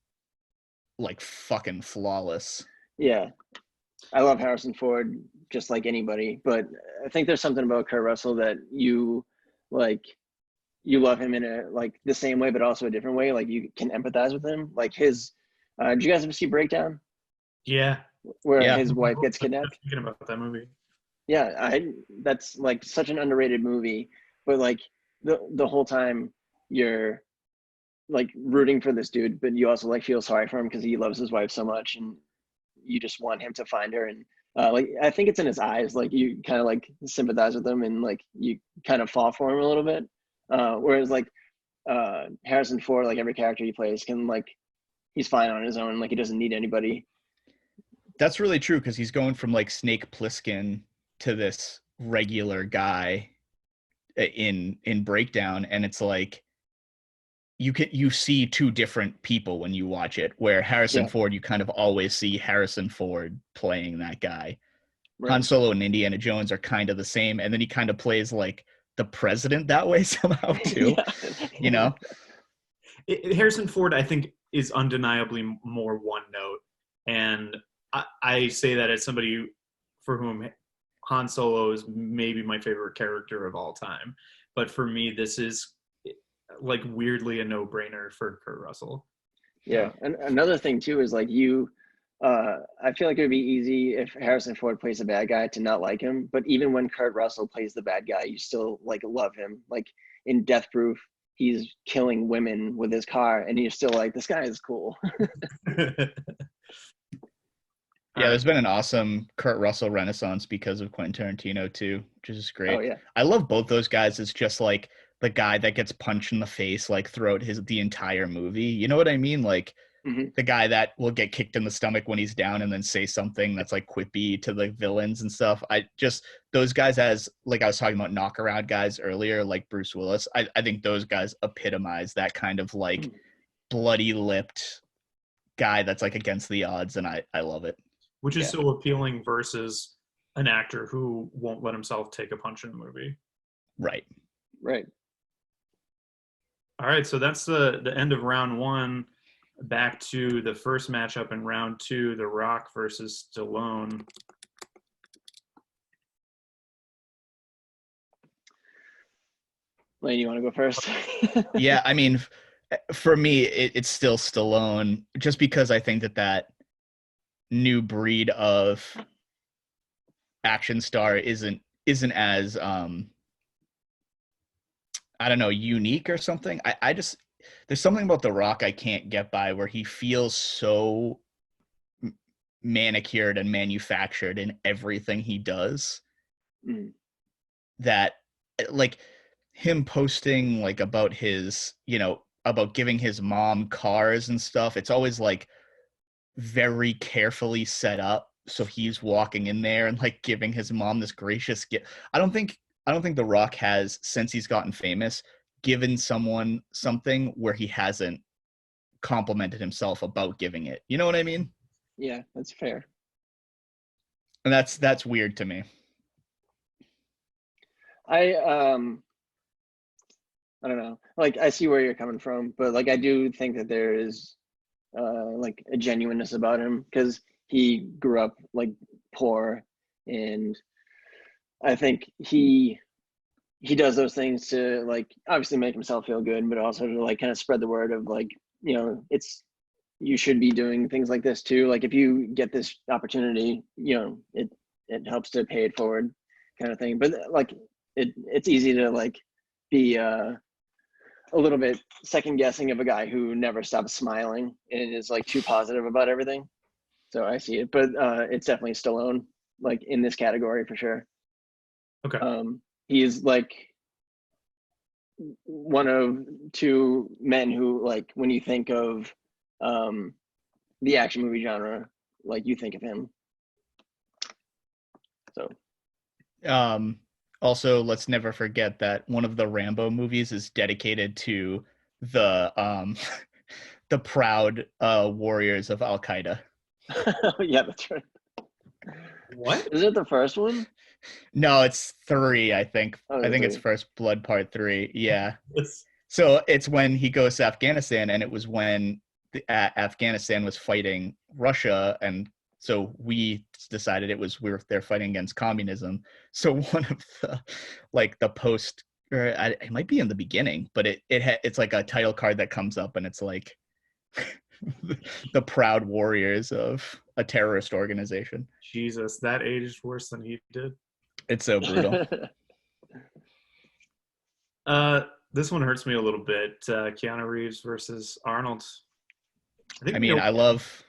Speaker 2: like fucking flawless.
Speaker 3: Yeah. I love Harrison Ford just like anybody, but I think there's something about Kurt Russell that you like. You love him in a like the same way, but also a different way. Like you can empathize with him. Like his, did you guys ever see Breakdown,
Speaker 1: Yeah.
Speaker 3: where
Speaker 2: Yeah.
Speaker 3: his wife gets
Speaker 1: I'm
Speaker 3: kidnapped?
Speaker 1: thinking about that movie.
Speaker 3: Yeah, that's like such an underrated movie, but like the whole time you're like rooting for this dude, but you also like feel sorry for him because he loves his wife so much, and you just want him to find her. And like I think it's in his eyes. Like you kind of like sympathize with him, and like you kind of fall for him a little bit. Whereas like Harrison Ford, like every character he plays can like he's fine on his own. Like he doesn't need anybody.
Speaker 2: That's really true because he's going from like Snake Plissken to this regular guy in Breakdown, and it's like you see two different people when you watch it. Where Harrison Ford, you kind of always see Harrison Ford playing that guy.
Speaker 3: Right.
Speaker 2: Han Solo and Indiana Jones are kind of the same, and then he kind of plays like the president that way somehow too.
Speaker 3: Yeah.
Speaker 2: You know,
Speaker 1: Harrison Ford, I think, is undeniably more one note, and I say that as somebody for whom Han Solo is maybe my favorite character of all time. But for me, this is like weirdly a no-brainer for Kurt Russell.
Speaker 3: Yeah, and another thing too is like I feel like it would be easy if Harrison Ford plays a bad guy to not like him, but even when Kurt Russell plays the bad guy, you still like love him. Like in Death Proof, he's killing women with his car, and you're still like, this guy is cool.
Speaker 2: yeah, there's been an awesome Kurt Russell renaissance because of Quentin Tarantino too, which is great.
Speaker 3: Oh yeah,
Speaker 2: I love both those guys as just like the guy that gets punched in the face like throughout the entire movie. You know what I mean? Like the guy that will get kicked in the stomach when he's down and then say something that's like quippy to the villains and stuff. I just those guys, as like I was talking about knockaround guys earlier, like Bruce Willis. I think those guys epitomize that kind of like bloody lipped guy that's like against the odds, and I love it.
Speaker 1: which is
Speaker 3: Yeah.
Speaker 1: so appealing versus an actor who won't let himself take a punch in the movie.
Speaker 2: Right.
Speaker 3: Right.
Speaker 1: All right, so that's the end of round one. Back to the first matchup in round two, The Rock versus Stallone.
Speaker 3: Lane, you want to go first?
Speaker 2: Yeah, I mean, for me, it's still Stallone, just because I think that new breed of action star isn't as I don't know, unique or something. I just, there's something about The Rock I can't get by, where he feels so manicured and manufactured in everything he does, that, like, him posting like about his, about giving his mom cars and stuff, it's always like very carefully set up, so he's walking in there and like giving his mom this gracious gift. I don't think The Rock has, since he's gotten famous, given someone something where he hasn't complimented himself about giving it. You know what I mean?
Speaker 3: Yeah, that's fair.
Speaker 2: And that's weird to me.
Speaker 3: I don't know. Like, I see where you're coming from, but like I do think that there is like a genuineness about him, because he grew up like poor, and I think he does those things to like obviously make himself feel good, but also to like kind of spread the word of like, it's, you should be doing things like this too. Like if you get this opportunity, it helps to pay it forward, kind of thing. But like it's easy to like be a little bit second guessing of a guy who never stops smiling and is like too positive about everything. So I see it, but it's definitely Stallone, like in this category for sure.
Speaker 1: Okay.
Speaker 3: He is like one of two men who, like, when you think of the action movie genre, like you think of him. So
Speaker 2: Also, let's never forget that one of the Rambo movies is dedicated to the the proud warriors of Al Qaeda.
Speaker 3: yeah, that's right.
Speaker 1: What?
Speaker 3: Is it the first one?
Speaker 2: No, it's 3, I think.
Speaker 3: Oh,
Speaker 2: I think it's
Speaker 3: 3.
Speaker 2: First Blood Part 3. Yeah.
Speaker 1: It's,
Speaker 2: So it's when he goes to Afghanistan, and it was when Afghanistan was fighting Russia, and so we decided they're fighting against communism. So one of the post, or it might be in the beginning, but it's like a title card that comes up, and it's like the proud warriors of a terrorist organization.
Speaker 1: Jesus, that aged worse than he did.
Speaker 2: It's so brutal.
Speaker 1: This one hurts me a little bit. Keanu Reeves versus Arnold.
Speaker 2: I mean, I love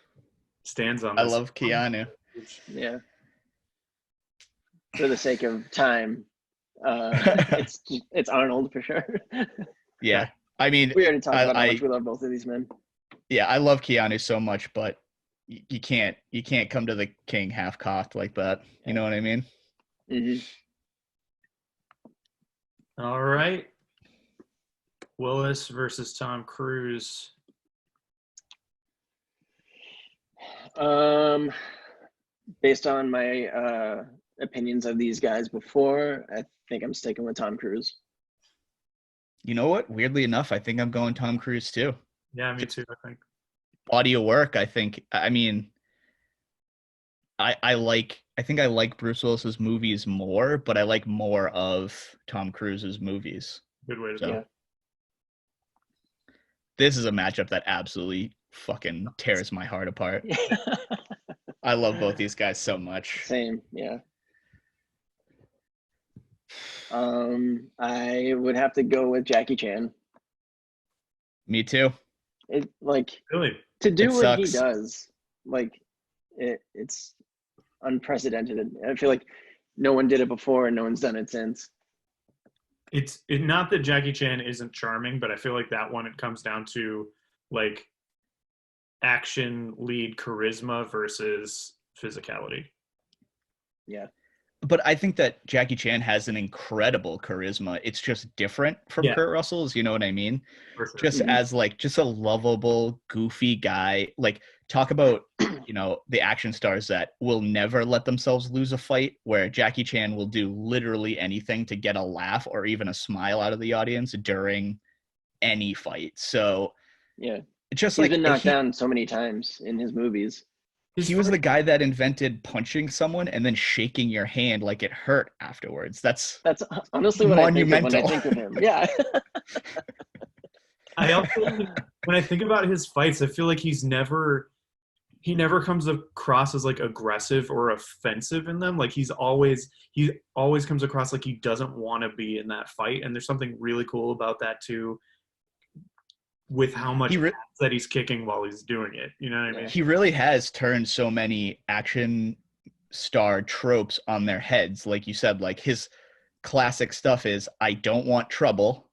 Speaker 2: Keanu.
Speaker 3: Yeah. For the sake of time, it's Arnold for sure.
Speaker 2: Yeah. I mean,
Speaker 3: we already talked about how much we love both of these men.
Speaker 2: Yeah, I love Keanu so much, but you can't come to the king half-cocked like that. You know what I mean?
Speaker 3: Mm-hmm.
Speaker 1: All right. Willis versus Tom Cruise.
Speaker 3: Based on my opinions of these guys before, I think I'm sticking with Tom Cruise.
Speaker 2: You know what? Weirdly enough, I think I'm going Tom Cruise too.
Speaker 1: Yeah, me too, I think.
Speaker 2: Body of work, I think. I mean, I think I like Bruce Willis's movies more, but I like more of Tom Cruise's movies.
Speaker 1: Good way to
Speaker 2: So,
Speaker 1: go.
Speaker 3: Yeah.
Speaker 2: This is a matchup that absolutely fucking tears my heart apart. I love both these guys so much.
Speaker 3: Same, yeah. I would have to go with Jackie Chan.
Speaker 2: Me too.
Speaker 3: It like
Speaker 1: Really?
Speaker 3: to do
Speaker 2: It
Speaker 3: what he
Speaker 2: sucks.
Speaker 3: does, like it's unprecedented. I feel like no one did it before and no one's done it since.
Speaker 1: It's not that Jackie Chan isn't charming, but I feel like that one, it comes down to like action lead charisma versus physicality.
Speaker 3: Yeah.
Speaker 2: But I think that Jackie Chan has an incredible charisma. It's just different from Kurt Russell's, you know what I mean?
Speaker 1: For sure.
Speaker 2: Just as like just a lovable, goofy guy. Like talk about you know, the action stars that will never let themselves lose a fight, where Jackie Chan will do literally anything to get a laugh or even a smile out of the audience during any fight. So
Speaker 3: Yeah.
Speaker 2: just
Speaker 3: He's
Speaker 2: like
Speaker 3: been knocked down so many times in his movies.
Speaker 2: he was the guy that invented punching someone and then shaking your hand like it hurt afterwards. That's
Speaker 3: honestly what I think of when I
Speaker 2: monumental.
Speaker 3: think of him. Yeah.
Speaker 1: I also, when I think about his fights, I feel like he never comes across as like aggressive or offensive in them. Like he always comes across like he doesn't want to be in that fight, and there's something really cool about that too, with how much ass that he's kicking while he's doing it. You know what I mean?
Speaker 2: He really has turned so many action star tropes on their heads. Like you said, like his classic stuff is I don't want trouble,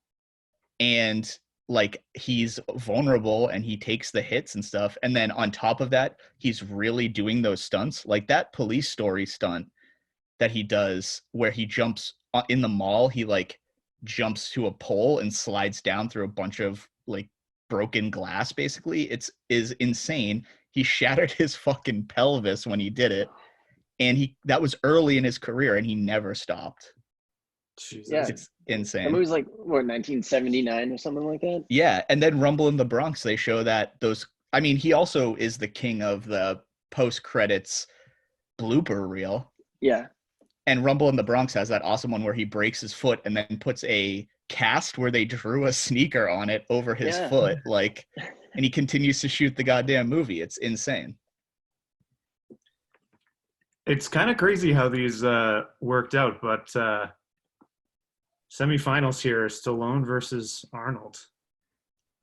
Speaker 2: and like he's vulnerable and he takes the hits and stuff, and then on top of that he's really doing those stunts, like that Police Story stunt that he does where he jumps in the mall, he like jumps to a pole and slides down through a bunch of like broken glass. Basically, is insane. He shattered his fucking pelvis when he did it, and that was early in his career and he never stopped.
Speaker 1: Jesus.
Speaker 3: Yeah.
Speaker 2: It's insane.
Speaker 3: That movie's like, what, 1979 or something like that?
Speaker 2: Yeah, and then Rumble in the Bronx, they show that those, I mean, he also is the king of the post-credits blooper reel.
Speaker 3: Yeah.
Speaker 2: And Rumble in the Bronx has that awesome one where he breaks his foot and then puts a cast where they drew a sneaker on it over his foot, like, and he continues to shoot the goddamn movie. It's insane.
Speaker 1: It's kind of crazy how these worked out, but semifinals here, Stallone versus Arnold.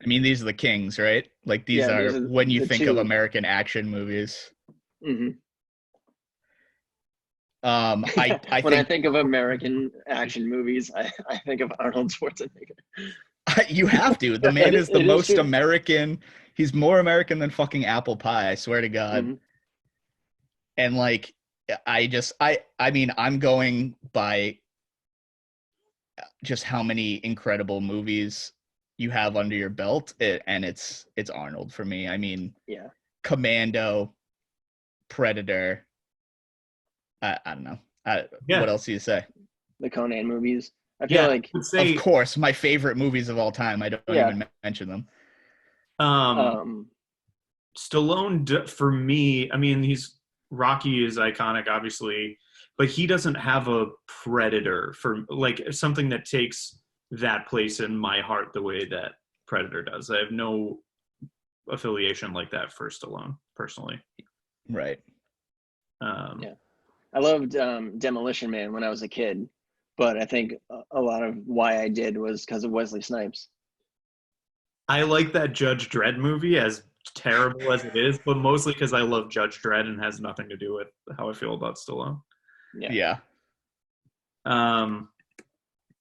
Speaker 2: I mean, these are the kings, right? Like these are when you think of American action movies.
Speaker 3: Mm-hmm.
Speaker 2: I
Speaker 3: think of American action movies, I think of Arnold Schwarzenegger.
Speaker 2: You have to. The man is the most American. He's more American than fucking apple pie, I swear to God.
Speaker 3: Mm-hmm.
Speaker 2: And like, I mean, I'm going by just how many incredible movies you have under your belt, and it's Arnold for me. I mean,
Speaker 3: yeah,
Speaker 2: Commando, Predator. I don't know. What else do you say?
Speaker 3: The Conan movies. I feel like,
Speaker 2: of course, my favorite movies of all time. I don't even mention them.
Speaker 1: Stallone, for me, I mean, Rocky is iconic, obviously, but he doesn't have a Predator for like something that takes that place in my heart the way that Predator does. I have no affiliation like that for Stallone personally.
Speaker 2: Right.
Speaker 3: Yeah. I loved Demolition Man when I was a kid, but I think a lot of why I did was because of Wesley Snipes.
Speaker 1: I like that Judge Dredd movie, as terrible as it is, but mostly because I love Judge Dredd and has nothing to do with how I feel about Stallone.
Speaker 2: Yeah.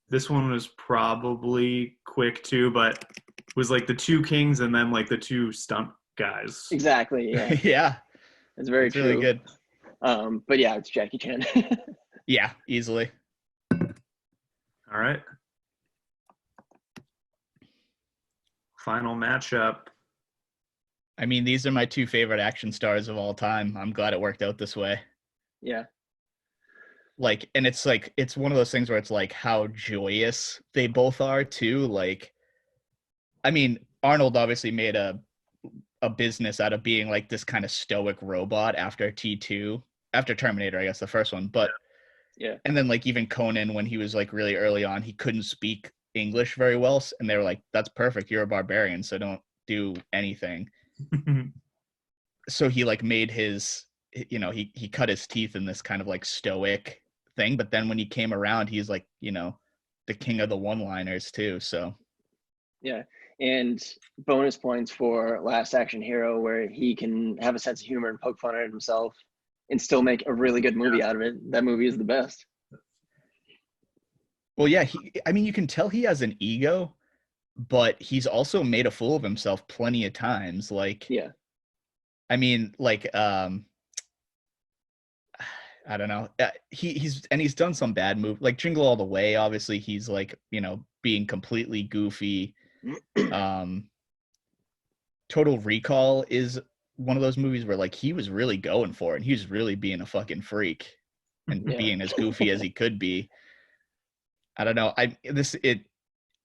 Speaker 1: This one was probably quick too, but it was like the two kings and then like the two stunt guys.
Speaker 3: Exactly. Yeah.
Speaker 2: Yeah.
Speaker 3: It's very true.
Speaker 2: Really good.
Speaker 3: But yeah, it's Jackie Chan.
Speaker 2: Yeah, easily.
Speaker 1: All right. Final matchup.
Speaker 2: I mean, these are my two favorite action stars of all time. I'm glad it worked out this way.
Speaker 3: Yeah.
Speaker 2: Like, and it's like, it's one of those things where it's like how joyous they both are too. Like, I mean, Arnold obviously made a business out of being like this kind of stoic robot after T2, after Terminator, I guess the first one. But
Speaker 3: yeah.
Speaker 2: And then like even Conan, when he was like really early on, he couldn't speak English very well. And they were like, that's perfect. You're a barbarian, so don't do anything. So he like made his, you know, he cut his teeth in this kind of like stoic thing. But then when he came around, he's like, you know, the king of the one-liners too. So
Speaker 3: yeah. And bonus points for Last Action Hero, where he can have a sense of humor and poke fun at himself and still make a really good movie out of it. That movie is the best.
Speaker 2: Well, yeah, I mean, you can tell he has an ego, but he's also made a fool of himself plenty of times. Like,
Speaker 3: yeah.
Speaker 2: I mean, like, I don't know. He's done some bad moves, like Jingle All the Way. Obviously, he's like, you know, being completely goofy. Total Recall is one of those movies where like he was really going for it and he was really being a fucking freak and
Speaker 3: Yeah.
Speaker 2: being as goofy as he could be. I don't know.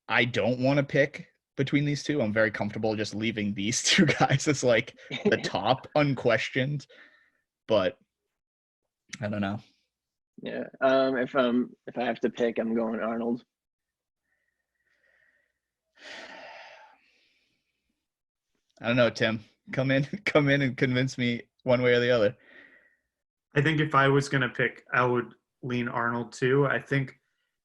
Speaker 2: I don't want to pick between these two. I'm very comfortable just leaving these two guys as like the top unquestioned, but I don't know.
Speaker 3: Yeah. If I have to pick, I'm going Arnold.
Speaker 2: I don't know, Tim. Come in and convince me one way or the other.
Speaker 1: I think if I was going to pick, I would lean Arnold too. I think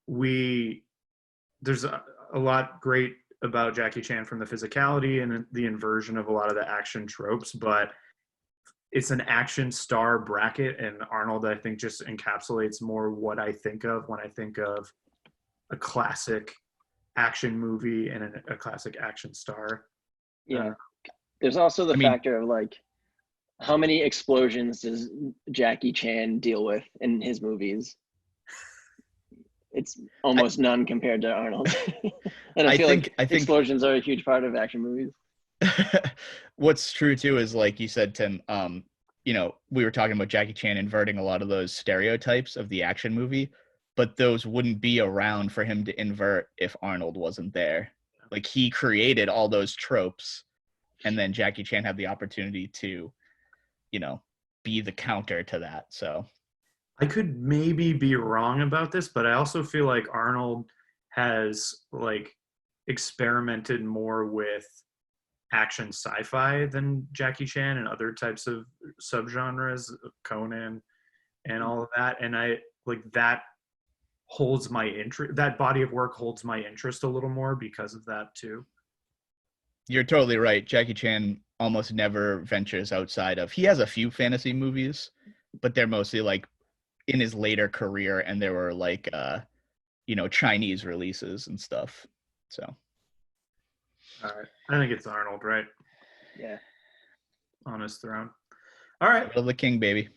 Speaker 1: there's a lot great about Jackie Chan from the physicality and the inversion of a lot of the action tropes, but it's an action star bracket, and Arnold, I think, just encapsulates more what I think of when I think of a classic action movie and a classic action star.
Speaker 3: Yeah. There's also the factor of like, how many explosions does Jackie Chan deal with in his movies? It's almost none compared to Arnold. And I feel like explosions are a huge part of action movies.
Speaker 2: What's true too is, like you said, Tim, you know, we were talking about Jackie Chan inverting a lot of those stereotypes of the action movie, but those wouldn't be around for him to invert if Arnold wasn't there. Like, he created all those tropes, and then Jackie Chan had the opportunity to, you know, be the counter to that. So
Speaker 1: I could maybe be wrong about this, but I also feel like Arnold has like experimented more with action sci-fi than Jackie Chan and other types of subgenres, Conan and all of that. And I like that holds my interest. That body of work holds my interest a little more because of that too.
Speaker 2: you're totally right. Jackie Chan almost never ventures outside of, he has a few fantasy movies, but they're mostly like in his later career, and there were like you know, Chinese releases and stuff. So
Speaker 1: All right. I think it's Arnold, right?
Speaker 3: Yeah.
Speaker 1: On his throne. All right.
Speaker 2: the king, baby.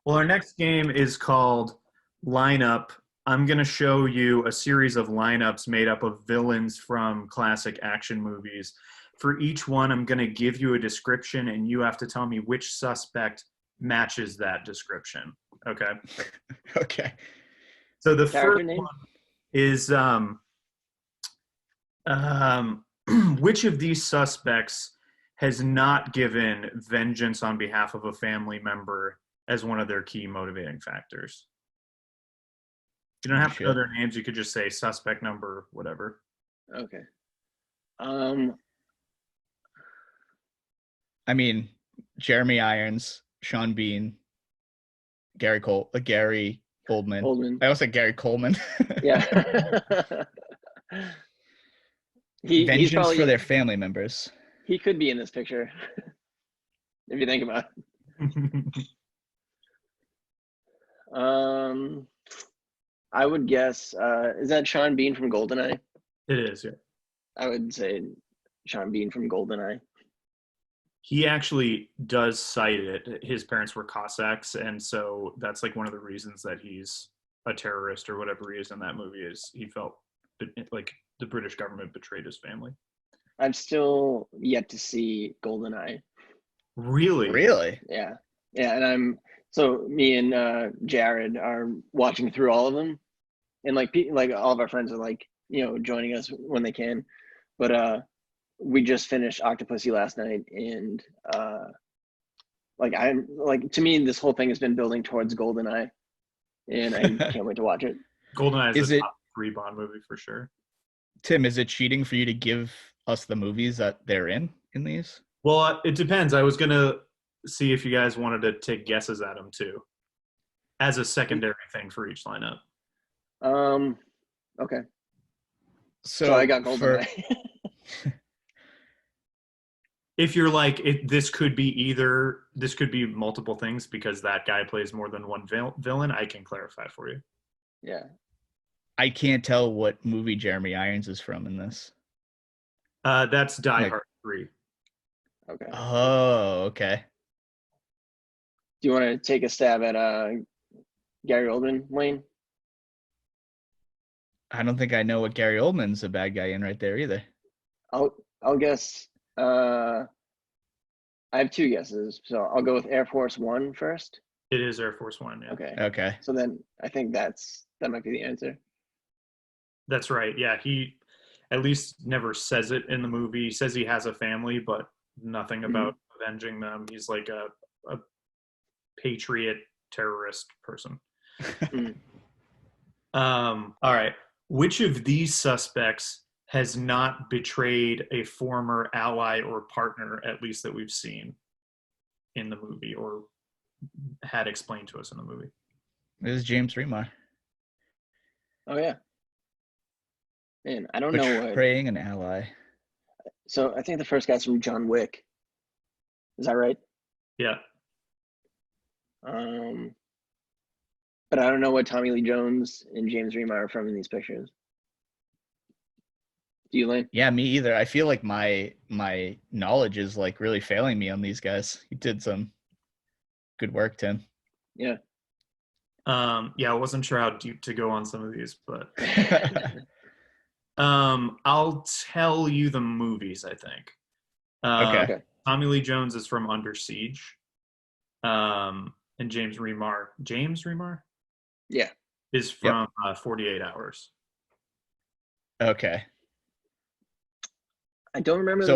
Speaker 1: Well, our next game is called Lineup. I'm going to show you a series of lineups made up of villains from classic action movies. For each one, I'm going to give you a description, and you have to tell me which suspect matches that description. Okay?
Speaker 2: Okay.
Speaker 1: So the
Speaker 3: Character
Speaker 1: first
Speaker 3: name?
Speaker 1: one is which of these suspects has not given vengeance on behalf of a family member as one of their key motivating factors? You don't have to know their names. You could just say suspect number, whatever.
Speaker 3: Okay.
Speaker 2: I mean, Jeremy Irons, Sean Bean, Gary Oldman. I also said Gary Coleman.
Speaker 3: Yeah.
Speaker 2: Vengeance
Speaker 3: he's probably
Speaker 2: for their family members.
Speaker 3: He could be in this picture, if you think about it. I would guess, is that Sean Bean from GoldenEye?
Speaker 1: It is, yeah.
Speaker 3: I would say Sean Bean from GoldenEye.
Speaker 1: He actually does cite it. His parents were Cossacks, and so that's like one of the reasons that he's a terrorist or whatever he is in that movie, is he felt like the British government betrayed his family.
Speaker 3: I've still yet to see GoldenEye.
Speaker 1: Really?
Speaker 2: Really?
Speaker 3: Yeah. Yeah, and so me and Jared are watching through all of them, and like all of our friends are like, you know, joining us when they can, but we just finished Octopussy last night, and like I'm like, to me this whole thing has been building towards GoldenEye, and I can't wait to watch it.
Speaker 1: GoldenEye is the top 3 Bond movie for sure.
Speaker 2: Tim, is it cheating for you to give us the movies that they're in these?
Speaker 1: Well, it depends. I was gonna see if you guys wanted to take guesses at them too, as a secondary thing for each lineup.
Speaker 3: Okay.
Speaker 2: So
Speaker 3: I got GoldenEye.
Speaker 1: If you're like, this could be multiple things because that guy plays more than one villain, I can clarify for you.
Speaker 3: Yeah.
Speaker 2: I can't tell what movie Jeremy Irons is from in this.
Speaker 1: That's Die Hard 3.
Speaker 3: Okay.
Speaker 2: Oh, okay.
Speaker 3: Do you want to take a stab at Gary Oldman, Wayne?
Speaker 2: I don't think I know what Gary Oldman's a bad guy in right there either.
Speaker 3: I'll guess I have two guesses, so I'll go with Air Force One first.
Speaker 1: It is Air Force One. Yeah,
Speaker 3: Okay.
Speaker 2: Okay.
Speaker 3: So then I think that might be the answer.
Speaker 1: that's right. Yeah, he at least never says it in the movie. He says he has a family, but nothing about avenging them. He's like a patriot terrorist person.
Speaker 3: Mm.
Speaker 1: All right. Which of these suspects has not betrayed a former ally or partner, at least that we've seen in the movie or had explained to us in the movie?
Speaker 2: This is James Remar.
Speaker 3: Oh yeah. Man, I don't know what.
Speaker 2: Betraying an ally.
Speaker 3: So I think the first guy's from John Wick. Is that right?
Speaker 1: Yeah.
Speaker 3: But I don't know what Tommy Lee Jones and James Remar are from in these pictures. Do you, Lane?
Speaker 2: Yeah, me either. I feel like my knowledge is like really failing me on these guys. You did some good work, Tim.
Speaker 3: Yeah.
Speaker 1: Yeah, I wasn't sure how deep to go on some of these, but I'll tell you the movies, I think.
Speaker 2: Okay.
Speaker 1: Tommy Lee Jones is from Under Siege. And James Remar.
Speaker 3: Yeah.
Speaker 1: Is from 48 Hours.
Speaker 2: Okay.
Speaker 3: I don't remember
Speaker 2: So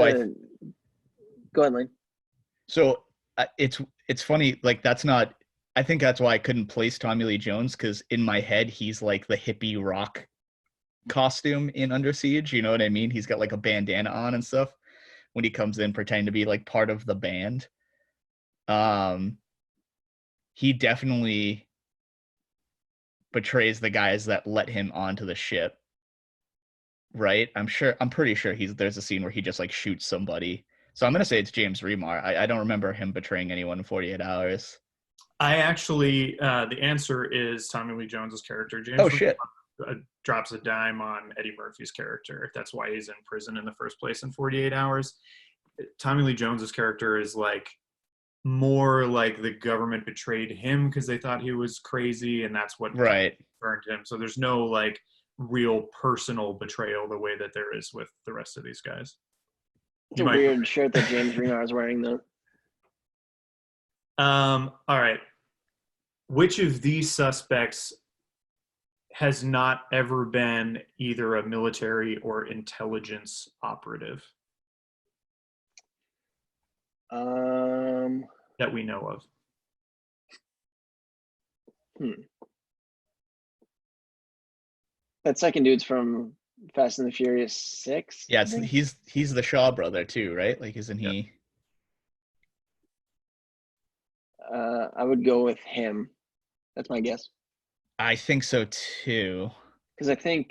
Speaker 3: Go ahead, Lane.
Speaker 2: So it's funny, like that's not. I think that's why I couldn't place Tommy Lee Jones, because in my head he's like the hippie rock costume in Under Siege. You know what I mean? He's got like a bandana on and stuff when he comes in pretending to be like part of the band. He definitely betrays the guys that let him onto the ship. Right? I'm pretty sure there's a scene where he just like shoots somebody. So I'm gonna say it's James Remar. I don't remember him betraying anyone in 48 Hours.
Speaker 1: I actually, the answer is Tommy Lee Jones's character. James
Speaker 2: Shit.
Speaker 1: drops a dime on Eddie Murphy's character. That's why he's in prison in the first place in 48 Hours. Tommy Lee Jones's character is like more like the government betrayed him because they thought he was crazy, and that's what
Speaker 2: Right.
Speaker 1: burned him. So there's no like real personal betrayal the way that there is with the rest of these guys.
Speaker 3: It's a weird shirt that James Remar is wearing, though.
Speaker 1: All right. Which of these suspects has not ever been either a military or intelligence operative that we know of?
Speaker 3: That second dude's from Fast and the Furious 6.
Speaker 2: Yeah, he's the Shaw brother too, right? Like, isn't he?
Speaker 3: I would go with him. That's my guess.
Speaker 2: I think so too.
Speaker 3: Because I think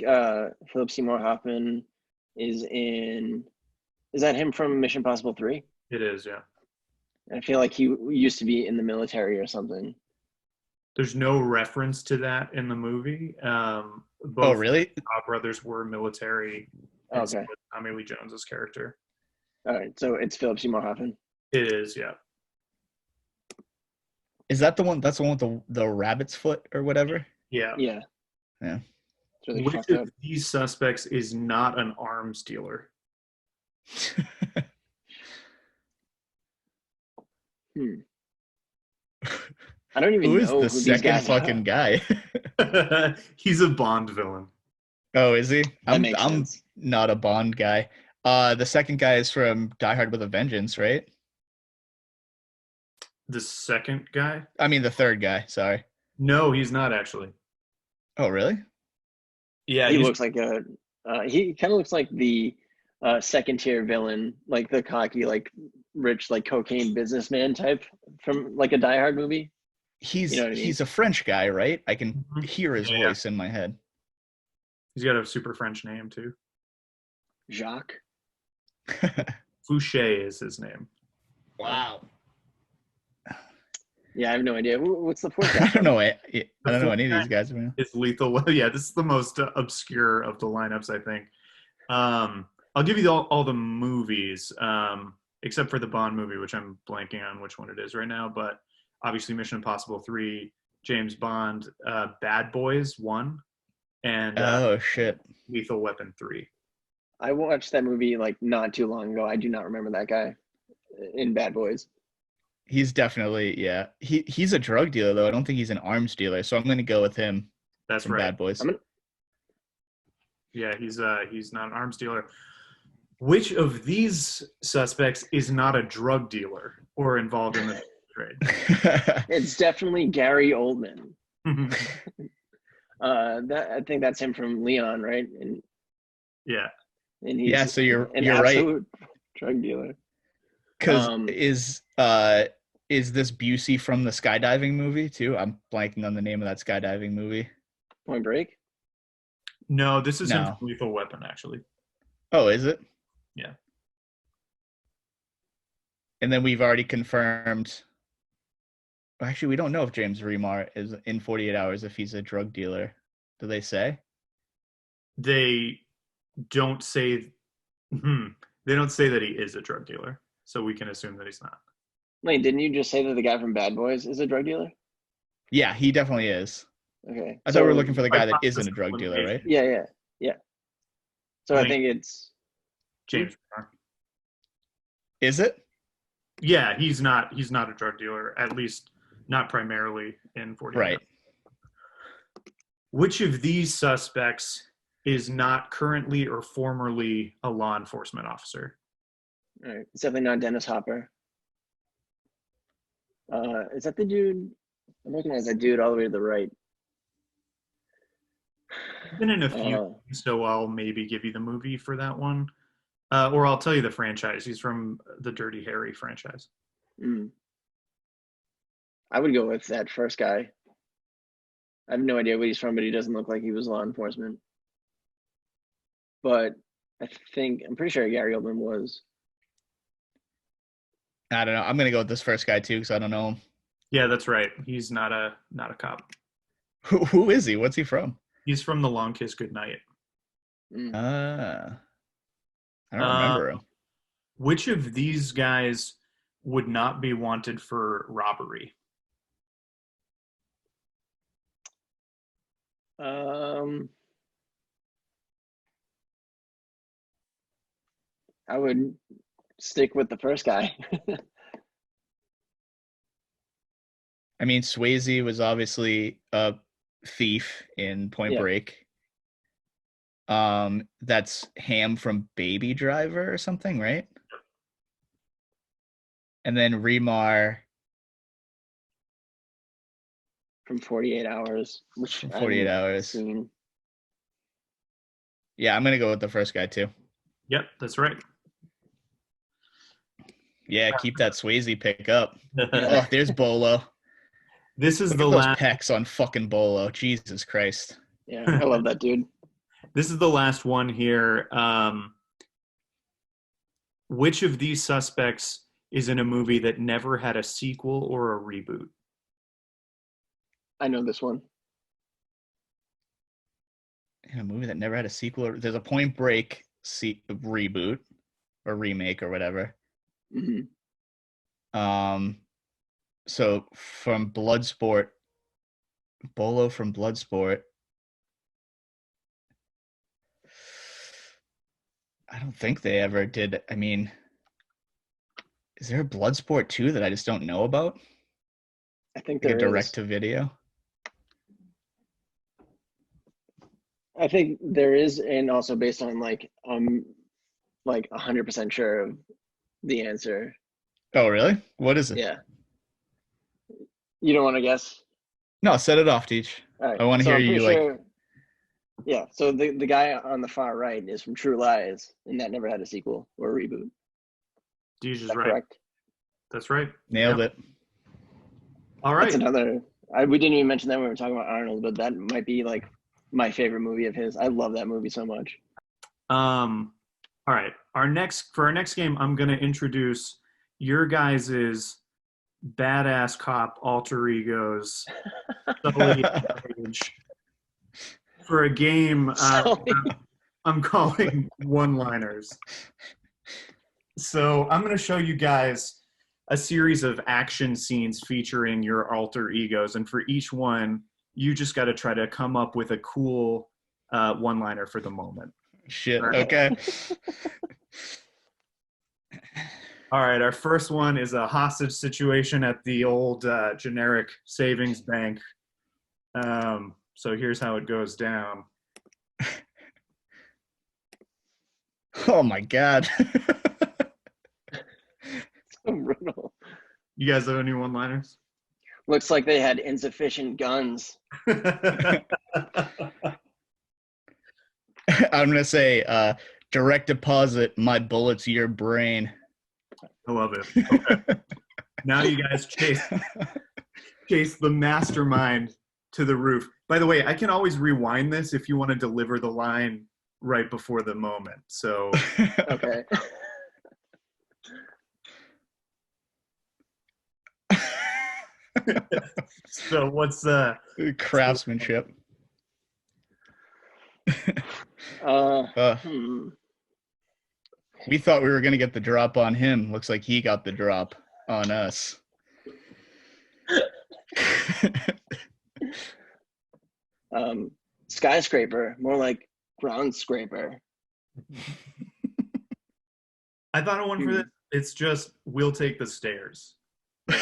Speaker 3: Philip Seymour Hoffman is in. Is that him from Mission Impossible 3?
Speaker 1: It is, yeah.
Speaker 3: I feel like he used to be in the military or something.
Speaker 1: There's no reference to that in the movie. Both
Speaker 2: really?
Speaker 1: brothers were military.
Speaker 3: Okay.
Speaker 1: So Tommy Lee Jones's character.
Speaker 3: All right, so it's Philip Seymour Hoffman.
Speaker 1: It is, yeah.
Speaker 2: Is that the one? That's the one with the rabbit's foot or whatever?
Speaker 1: Yeah.
Speaker 3: Yeah.
Speaker 2: Yeah.
Speaker 3: It's really
Speaker 1: Which
Speaker 3: fucked up.
Speaker 1: of these suspects is not an arms dealer?
Speaker 3: I don't even
Speaker 2: Who
Speaker 3: know
Speaker 2: is the
Speaker 3: who these
Speaker 2: second
Speaker 3: guys
Speaker 2: fucking
Speaker 3: are.
Speaker 2: guy?
Speaker 1: He's a Bond villain.
Speaker 2: Oh, is he?
Speaker 3: That makes
Speaker 2: I'm
Speaker 3: sense.
Speaker 2: not a Bond guy. The second guy is from Die Hard with a Vengeance, right?
Speaker 1: The second guy?
Speaker 2: I mean, the third guy. Sorry.
Speaker 1: No, he's not actually.
Speaker 2: Oh, really?
Speaker 1: Yeah,
Speaker 3: He looks like he kind of looks like the second tier villain, like the cocky, like rich, like cocaine businessman type from like a Die Hard movie.
Speaker 2: He's
Speaker 3: You know what I mean?
Speaker 2: he's a French guy, right? I can hear his
Speaker 1: Yeah.
Speaker 2: voice in my head.
Speaker 1: He's got a super French name too.
Speaker 3: Jacques.
Speaker 1: Fouché is his name.
Speaker 2: Wow.
Speaker 3: Yeah, I have no idea. What's the fourth
Speaker 2: I
Speaker 3: guy?
Speaker 2: don't know. I don't know any of these guys, man.
Speaker 1: It's Lethal. Yeah, this is the most obscure of the lineups, I think. I'll give you all the movies, except for the Bond movie, which I'm blanking on which one it is right now. But obviously, Mission Impossible 3, James Bond, Bad Boys 1, and
Speaker 2: Oh shit.
Speaker 1: Lethal Weapon 3.
Speaker 3: I watched that movie like not too long ago. I do not remember that guy. in Bad Boys.
Speaker 2: He's definitely, yeah. He's a drug dealer though. I don't think he's an arms dealer. So I'm gonna go with him
Speaker 1: That's
Speaker 2: from
Speaker 1: right.
Speaker 2: Bad Boys.
Speaker 1: Yeah, he's not an arms dealer. Which of these suspects is not a drug dealer or involved in the trade?
Speaker 3: It's definitely Gary Oldman. I think that's him from Leon, right?
Speaker 1: Yeah.
Speaker 3: And he's
Speaker 2: Yeah, so you're
Speaker 3: an
Speaker 2: right.
Speaker 3: absolute drug dealer.
Speaker 2: Because is this Busey from the skydiving movie too? I'm blanking on the name of that skydiving movie.
Speaker 3: Point Break?
Speaker 1: No, this is him
Speaker 2: No.
Speaker 1: from Lethal Weapon, actually.
Speaker 2: Oh, is it?
Speaker 1: Yeah.
Speaker 2: And then we've already confirmed. Actually, we don't know if James Remar is in 48 Hours if he's a drug dealer. Do they say?
Speaker 1: They don't say. They don't say that he is a drug dealer, so we can assume that he's not.
Speaker 3: Wait, didn't you just say that the guy from Bad Boys is a drug dealer?
Speaker 2: Yeah, he definitely is.
Speaker 3: Okay.
Speaker 2: I thought we were looking for the guy that isn't a drug dealer, right?
Speaker 3: Yeah. So I think it's
Speaker 1: James Remar.
Speaker 2: Is it?
Speaker 1: Yeah, he's not a drug dealer, at least not primarily in 48
Speaker 2: Right.
Speaker 1: Hours. Which of these suspects is not currently or formerly a law enforcement officer?
Speaker 3: all right. It's definitely not Dennis Hopper. Is that the dude? I recognize that dude all the way to the right.
Speaker 1: He's been in a few, so I'll maybe give you the movie for that one. Or I'll tell you the franchise. He's from the Dirty Harry franchise.
Speaker 3: I would go with that first guy. I have no idea what he's from, but he doesn't look like he was law enforcement. But I'm pretty sure Gary Oldman was.
Speaker 2: I don't know. I'm gonna go with this first guy too because I don't know him.
Speaker 1: Yeah, that's right. He's not a cop.
Speaker 2: Who is he? What's he from?
Speaker 1: He's from The Long Kiss Goodnight.
Speaker 2: I don't remember him.
Speaker 1: Which of these guys would not be wanted for robbery?
Speaker 3: I would stick with the first guy.
Speaker 2: I mean, Swayze was obviously a thief in Point Break. That's Ham from Baby Driver or something, right? And then Remar
Speaker 3: from 48 Hours, which
Speaker 2: from 48 Hours.
Speaker 3: Seen.
Speaker 2: Yeah, I'm gonna go with the first guy too.
Speaker 1: Yep, that's right.
Speaker 2: Yeah, keep that Swayze pick up. Oh, there's Bolo.
Speaker 1: This is
Speaker 2: Look
Speaker 1: the
Speaker 2: at those
Speaker 1: last
Speaker 2: pecs on fucking Bolo. Jesus Christ.
Speaker 3: Yeah, I love that dude.
Speaker 1: This is the last one here. Which of these suspects is in a movie that never had a sequel or a reboot?
Speaker 3: I know this one.
Speaker 2: In a movie that never had a sequel, there's a Point Break reboot or remake or whatever. So from Bloodsport, Bolo from Bloodsport. I don't think they ever did. I mean, is there a Bloodsport 2 that I just don't know about?
Speaker 3: I think
Speaker 2: like
Speaker 3: there
Speaker 2: a direct to video.
Speaker 3: I think there is, and also based on like 100% sure of the answer.
Speaker 2: Oh, really? What is it?
Speaker 3: Yeah. You don't want to guess?
Speaker 2: No, set it off, Teach.
Speaker 3: Right.
Speaker 2: I want to hear you
Speaker 3: sure, yeah. So the guy on the far right is from True Lies, and that never had a sequel or a reboot.
Speaker 1: Deej is right.
Speaker 3: Correct?
Speaker 1: That's right.
Speaker 2: Nailed it.
Speaker 1: All right.
Speaker 3: That's another. We didn't even mention that when we were talking about Arnold, but that might be like my favorite movie of his. I love that movie so much.
Speaker 1: All right. For our next game, I'm going to introduce your guys's badass cop alter egos for a game I'm calling one-liners. So I'm going to show you guys a series of action scenes featuring your alter egos, and for each one, you just got to try to come up with a cool one-liner for the moment.
Speaker 2: Shit.
Speaker 1: Right.
Speaker 2: Okay.
Speaker 1: All right, our first one is a hostage situation at the old generic savings bank. So here's how it goes down.
Speaker 2: Oh my god.
Speaker 3: So brutal.
Speaker 1: You guys have any one-liners?
Speaker 3: Looks like they had insufficient guns.
Speaker 2: I'm gonna say direct deposit my bullets your brain.
Speaker 1: I love it. Okay. Now you guys chase the mastermind to the roof. By the way, I can always rewind this if you want to deliver the line right before the moment. So
Speaker 3: Okay.
Speaker 1: so what's
Speaker 2: Craftsmanship.
Speaker 3: Uh,
Speaker 2: We thought we were gonna get the drop on him. Looks like he got the drop on us.
Speaker 3: Skyscraper, more like ground scraper.
Speaker 1: I thought of one for this. It's just we'll take the stairs.
Speaker 2: I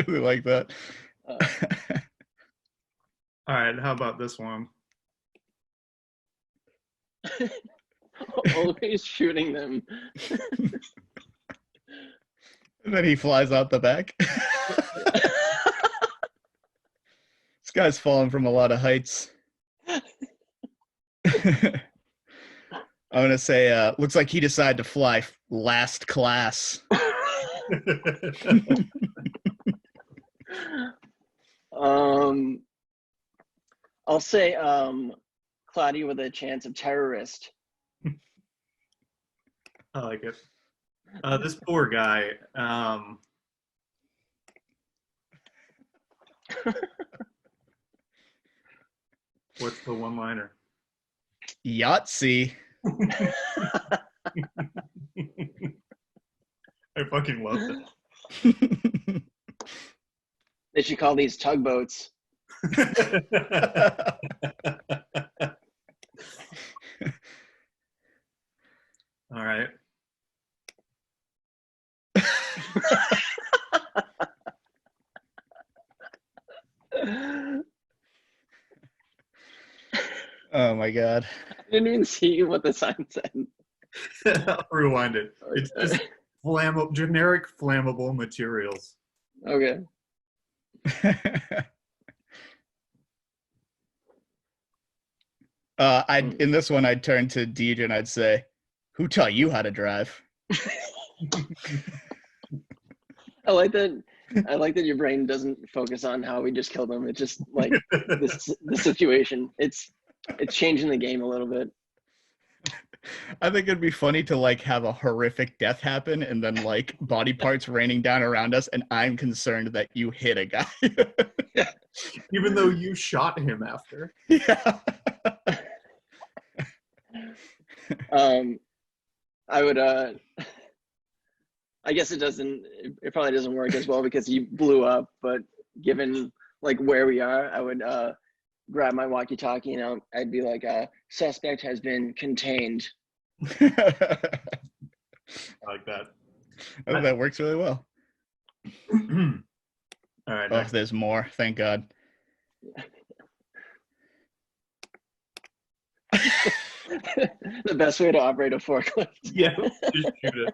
Speaker 2: really like that.
Speaker 1: All right, how about this one?
Speaker 3: Always shooting them.
Speaker 2: And then he flies out the back. This guy's fallen from a lot of heights. I'm gonna say, looks like he decided to fly last class.
Speaker 3: I'll say cloudy with a chance of terrorist.
Speaker 1: I like it. This poor guy. What's the one-liner?
Speaker 2: Yahtzee.
Speaker 1: I fucking love that.
Speaker 3: They should call these tugboats.
Speaker 1: All right.
Speaker 2: Oh my god.
Speaker 3: I didn't even see what the sign said.
Speaker 1: I'll rewind it. It's just generic flammable materials.
Speaker 3: Okay.
Speaker 2: In this one, I'd turn to Deej and I'd say, "Who taught you how to drive?"
Speaker 3: I like that. I like that your brain doesn't focus on how we just killed them. It's just like the situation. It's changing the game a little bit.
Speaker 2: I think it'd be funny to like have a horrific death happen and then like body parts raining down around us, and I'm concerned that you hit a guy.
Speaker 1: Even though you shot him after.
Speaker 2: Yeah.
Speaker 3: I would I guess it probably doesn't work as well because you blew up, but given like where we are, I would grab my walkie-talkie and I'd be like, suspect has been contained.
Speaker 1: I like that.
Speaker 2: Oh, that works really well.
Speaker 1: All right.
Speaker 2: Oh,
Speaker 1: Next.
Speaker 2: there's more. Thank God.
Speaker 3: The best way to operate a forklift.
Speaker 1: Yeah, just shoot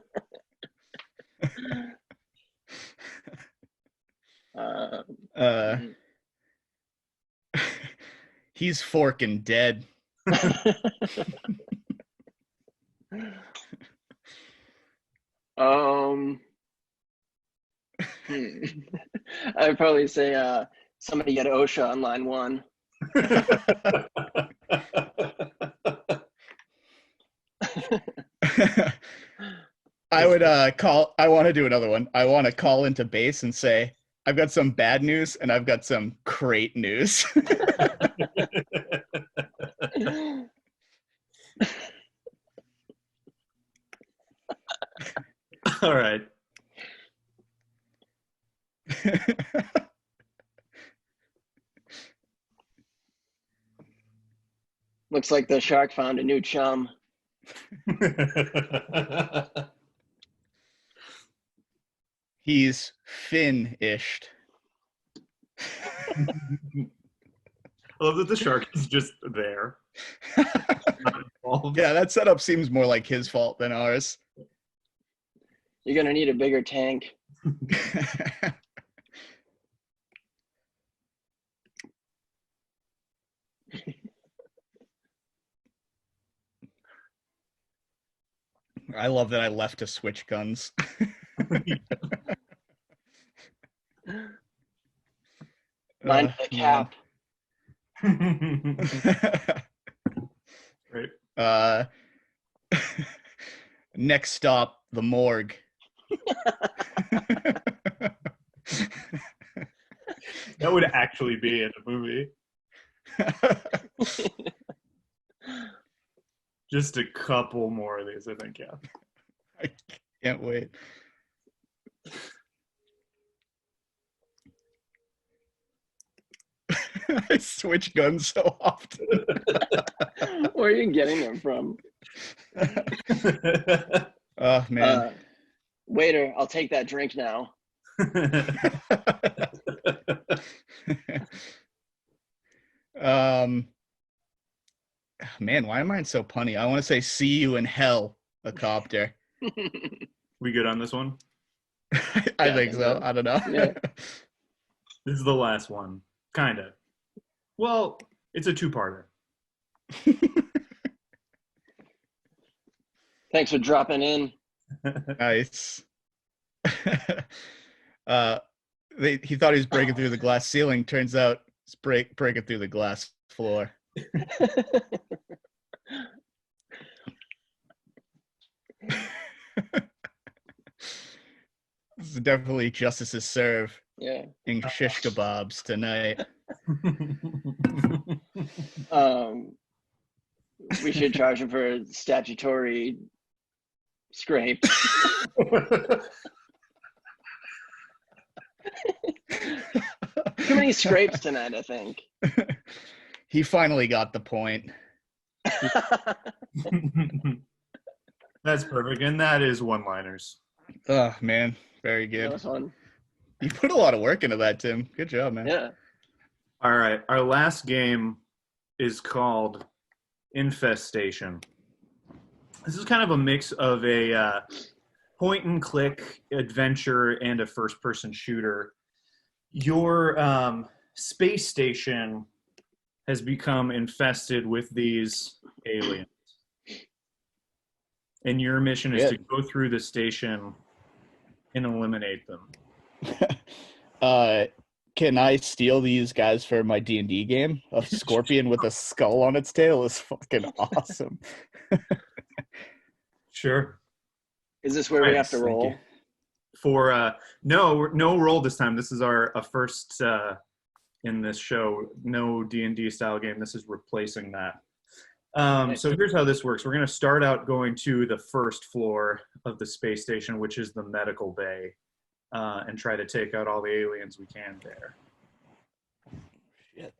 Speaker 1: it.
Speaker 2: He's forking dead.
Speaker 3: I'd probably say somebody get OSHA on line 1.
Speaker 2: I would I want to do another one. I want to call into base and say, I've got some bad news and I've got some great news.
Speaker 1: All right.
Speaker 3: Looks like the shark found a new chum.
Speaker 2: He's Finn-ished.
Speaker 1: I love that the shark is just there. Not involved.
Speaker 2: Yeah, that setup seems more like his fault than ours.
Speaker 3: You're gonna need a bigger tank.
Speaker 2: I love that I left to switch guns.
Speaker 3: Mind the cap.
Speaker 1: Right.
Speaker 2: Next stop, the morgue.
Speaker 1: That would actually be in a movie. Just a couple more of these, I think, yeah.
Speaker 2: I can't wait. I switch guns so often.
Speaker 3: Where are you getting them from?
Speaker 2: Oh, man.
Speaker 3: Waiter, I'll take that drink now.
Speaker 2: Man, why am I so punny? I want to say see you in hell, a copter.
Speaker 1: We good on this one?
Speaker 2: I think so. I don't know.
Speaker 3: Yeah.
Speaker 1: This is the last one. Kind of. Well, it's a two-parter.
Speaker 3: Thanks for dropping in.
Speaker 2: Nice. He thought he was breaking through the glass ceiling. Turns out it's breaking through the glass floor. This is definitely justice's serve.
Speaker 3: Yeah.
Speaker 2: In shish kebabs tonight.
Speaker 3: We should charge him for statutory scrape. Too many scrapes tonight, I think.
Speaker 2: He finally got the point.
Speaker 1: That's perfect. And that is one-liners.
Speaker 2: Oh, man. Very
Speaker 3: That
Speaker 2: good.
Speaker 3: was fun.
Speaker 2: You put a lot of work into that, Tim. Good job, man.
Speaker 3: Yeah.
Speaker 1: All right. Our last game is called Infestation. This is kind of a mix of a point-and-click adventure and a first-person shooter. Your space station has become infested with these aliens. And your mission is to go through the station and eliminate them.
Speaker 2: Can I steal these guys for my D&D game? A scorpion with a skull on its tail is fucking awesome.
Speaker 1: Sure.
Speaker 3: Is this where we have to
Speaker 2: Thank
Speaker 3: roll?
Speaker 2: you.
Speaker 1: For no roll this time. This is our first in this show. No D&D style game. This is replacing that. So here's how this works. We're going to start out going to the first floor of the space station, which is the medical bay, and try to take out all the aliens we can there.
Speaker 2: Shit.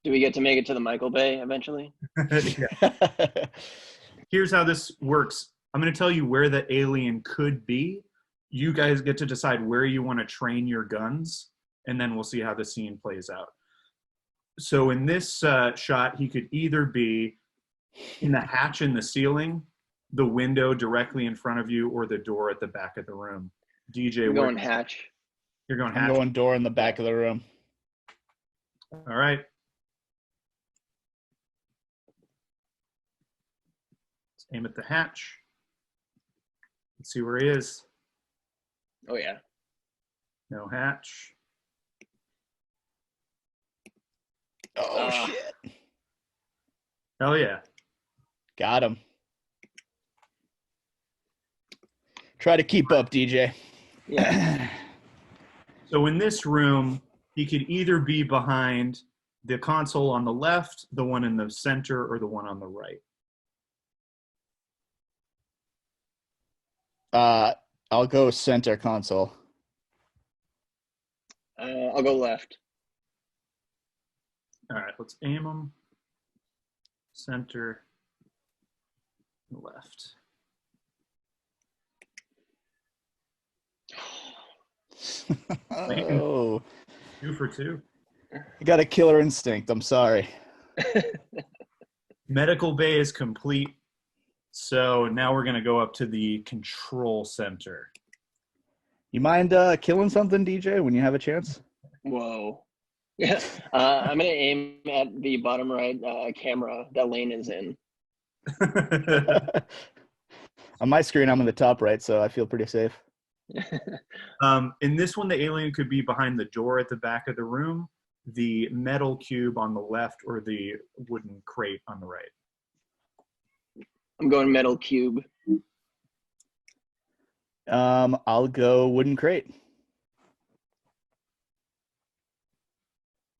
Speaker 3: Do we get to make it to the Michael Bay eventually?
Speaker 1: Yeah. Here's how this works. I'm going to tell you where the alien could be. You guys get to decide where you want to train your guns, and then we'll see how the scene plays out. So in this shot, he could either be in the hatch in the ceiling, the window directly in front of you, or the door at the back of the room. DJ,
Speaker 3: We're going hatch.
Speaker 1: You're going
Speaker 2: I'm
Speaker 1: hatch.
Speaker 2: going door in the back of the room.
Speaker 1: All right. Let's aim at the hatch. Let's see where he is.
Speaker 3: Oh yeah.
Speaker 1: No hatch.
Speaker 2: Oh, shit.
Speaker 1: Hell yeah.
Speaker 2: Got him. Try to keep up, DJ.
Speaker 3: Yeah.
Speaker 1: So in this room, he could either be behind the console on the left, the one in the center, or the one on the right.
Speaker 2: I'll go center console.
Speaker 3: I'll go left.
Speaker 1: All right, let's aim them. Center, left.
Speaker 2: Oh,
Speaker 1: 2 for 2.
Speaker 2: you got a killer instinct. I'm sorry.
Speaker 1: Medical bay is complete. So now we're going to go up to the control center.
Speaker 2: You mind killing something, DJ, when you have a chance?
Speaker 3: Whoa. Yeah. I'm going to aim at the bottom right camera that Lane is in.
Speaker 2: On my screen, I'm in the top right, so I feel pretty safe.
Speaker 1: In this one, the alien could be behind the door at the back of the room, the metal cube on the left, or the wooden crate on the right.
Speaker 3: I'm going metal cube.
Speaker 2: I'll go wooden crate.